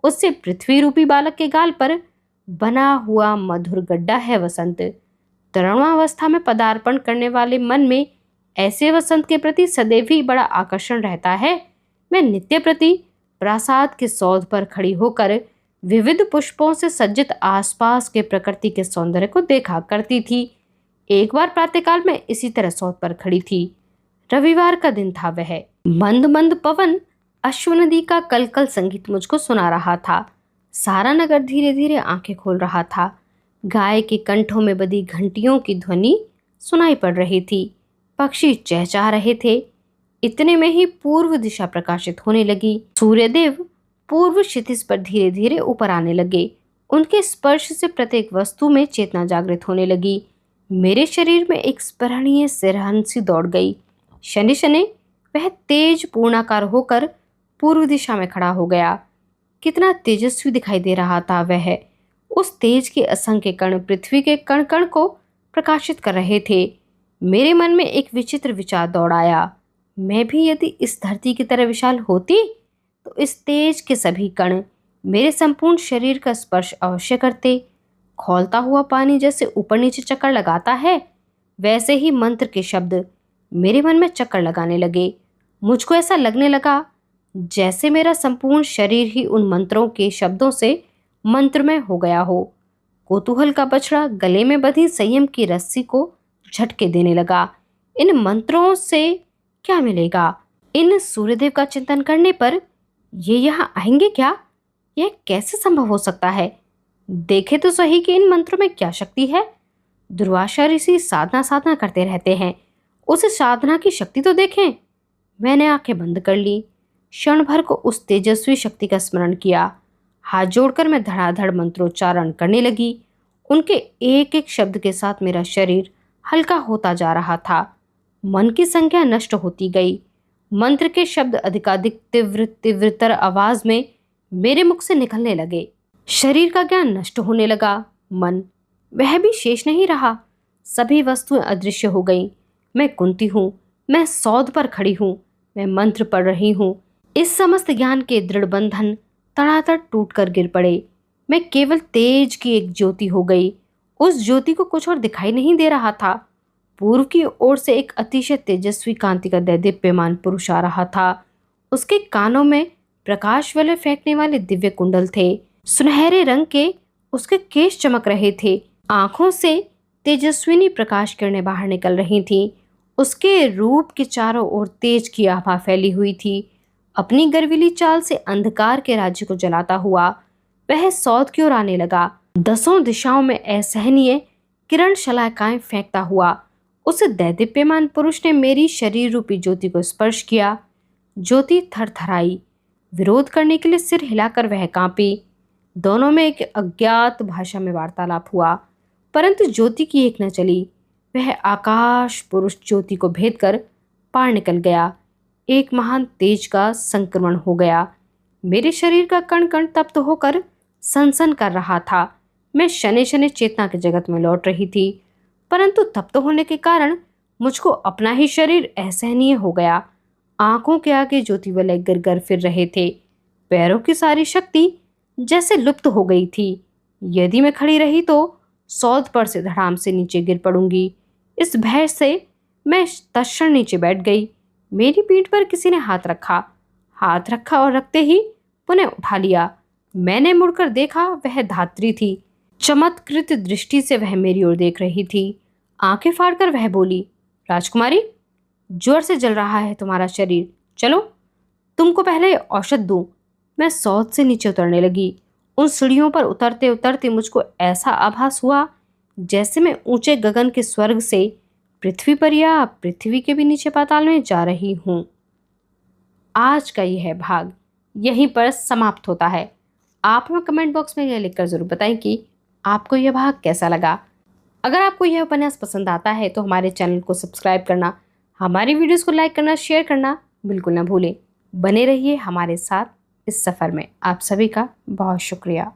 उससे पृथ्वी रूपी बालक के गाल पर बना हुआ मधुर गड्ढा है वसंत। तरुणावस्था में पदार्पण करने वाले मन में ऐसे वसंत के प्रति सदैव ही बड़ा आकर्षण रहता है। मैं नित्य प्रति प्रासाद के सौध पर खड़ी होकर विविध पुष्पों से सज्जित आसपास के प्रकृति के सौंदर्य को देखा करती थी। एक बार प्रातःकाल में इसी तरह सौध पर खड़ी थी। रविवार का दिन था। वह मंद मंद पवन अश्व नदी का कलकल संगीत मुझको सुना रहा था। सारा नगर धीरे धीरे आंखें खोल रहा था। गाय के कंठों में बधी घंटियों की ध्वनि सुनाई पड़ रही थी। पक्षी चहचहा रहे थे। इतने में ही पूर्व दिशा प्रकाशित होने लगी। सूर्यदेव पूर्व क्षितिज पर धीरे धीरे ऊपर आने लगे। उनके स्पर्श से प्रत्येक वस्तु में चेतना जागृत होने लगी। मेरे शरीर में एक स्मरणीय सिरहन सी दौड़ गई। शनि शनि वह तेज पूर्णाकार होकर पूर्व दिशा में खड़ा हो गया। कितना तेजस्वी दिखाई दे रहा था वह। उस तेज के असंख्य कण पृथ्वी के कण कण को प्रकाशित कर रहे थे। मेरे मन में एक विचित्र विचार दौड़ आया। मैं भी यदि इस धरती की तरह विशाल होती तो इस तेज के सभी कण मेरे संपूर्ण शरीर का स्पर्श अवश्य करते। खौलता हुआ पानी जैसे ऊपर नीचे चक्कर लगाता है, वैसे ही मंत्र के शब्द मेरे मन में चक्कर लगाने लगे। मुझको ऐसा लगने लगा जैसे मेरा संपूर्ण शरीर ही उन मंत्रों के शब्दों से मंत्रमय हो गया हो। कौतूहल का बछड़ा गले में बंधी संयम की रस्सी को झटके देने लगा। इन मंत्रों से क्या मिलेगा? इन सूर्यदेव का चिंतन करने पर ये यहाँ आएंगे क्या? यह कैसे संभव हो सकता है? देखे तो सही कि इन मंत्रों में क्या शक्ति है। दुर्वासा ऋषि साधना साधना करते रहते हैं, उस साधना की शक्ति तो देखें। मैंने आंखें बंद कर ली। क्षण भर को उस तेजस्वी शक्ति का स्मरण किया। हाथ जोड़कर मैं धड़ाधड़ मंत्रोच्चारण करने लगी। उनके एक एक शब्द के साथ मेरा शरीर हल्का होता जा रहा था। मन की संख्या नष्ट होती गई। मंत्र के शब्द अधिकाधिक तीव्र तीव्रतर आवाज में मेरे मुख से निकलने लगे। शरीर का ज्ञान नष्ट होने लगा। मन वह भी शेष नहीं रहा। सभी वस्तुएं अदृश्य हो गईं। मैं कुंती हूँ, मैं सौध पर खड़ी हूँ, मैं मंत्र पढ़ रही हूँ। इस समस्त ज्ञान के दृढ़ बंधन तड़ातड़ टूटकर गिर पड़े। मैं केवल तेज की एक ज्योति हो गई। उस ज्योति को कुछ और दिखाई नहीं दे रहा था। पूर्व की ओर से एक अतिशय तेजस्वी कांति का दैदीप्यमान पुरुष आ रहा था। उसके कानों में प्रकाश वाले फेंकने वाले दिव्य कुंडल थे। सुनहरे रंग के उसके केश चमक रहे थे। आंखों से तेजस्विनी प्रकाश किरणें बाहर निकल रही थीं। उसके रूप के चारों ओर तेज की आभा फैली हुई थी। अपनी गर्वीली चाल से अंधकार के राज्य को जलाता हुआ वह सौध की ओर आने लगा। दसों दिशाओं में असहनीय किरण शलाकाएं फेंकता हुआ उस दैदीप्यमान पुरुष ने मेरी शरीर रूपी ज्योति को स्पर्श किया। ज्योति थरथराई। विरोध करने के लिए सिर हिलाकर वह कांपी। दोनों में एक अज्ञात भाषा में वार्तालाप हुआ, परंतु ज्योति की एक न चली। वह आकाश पुरुष ज्योति को भेद कर पार निकल गया। एक महान तेज का संक्रमण हो गया। मेरे शरीर का कण कण तप्त होकर सनसन कर रहा था। मैं शनि शनि चेतना के जगत में लौट रही थी, परंतु तप्त होने के कारण मुझको अपना ही शरीर असहनीय हो गया। आंखों के आगे ज्योति वलय गिर फिर रहे थे। पैरों की सारी शक्ति जैसे लुप्त हो गई थी। यदि मैं खड़ी रही तो सौध पर से धड़ाम से नीचे गिर पड़ूंगी। इस भय से मैं तत्क्षण नीचे बैठ गई। मेरी पीठ पर किसी ने हाथ रखा और रखते ही पुनः उठा लिया। मैंने मुड़कर देखा, वह धात्री थी। चमत्कृत दृष्टि से वह मेरी ओर देख रही थी। आंखें फाड़कर वह बोली, राजकुमारी, जोर से जल रहा है तुम्हारा शरीर, चलो तुमको पहले औषध दूं। मैं सौत से नीचे उतरने लगी। उन सीढ़ियों पर उतरते उतरते मुझको ऐसा आभास हुआ जैसे मैं ऊंचे गगन के स्वर्ग से पृथ्वी पर या पृथ्वी के भी नीचे पाताल में जा रही हूँ। आज का यह भाग यहीं पर समाप्त होता है। आप हमें कमेंट बॉक्स में यह लिखकर ज़रूर बताएं कि आपको यह भाग कैसा लगा। अगर आपको यह उपन्यास पसंद आता है तो हमारे चैनल को सब्सक्राइब करना, हमारी वीडियोस को लाइक करना, शेयर करना बिल्कुल ना भूलें। बने रहिए हमारे साथ इस सफ़र में। आप सभी का बहुत शुक्रिया।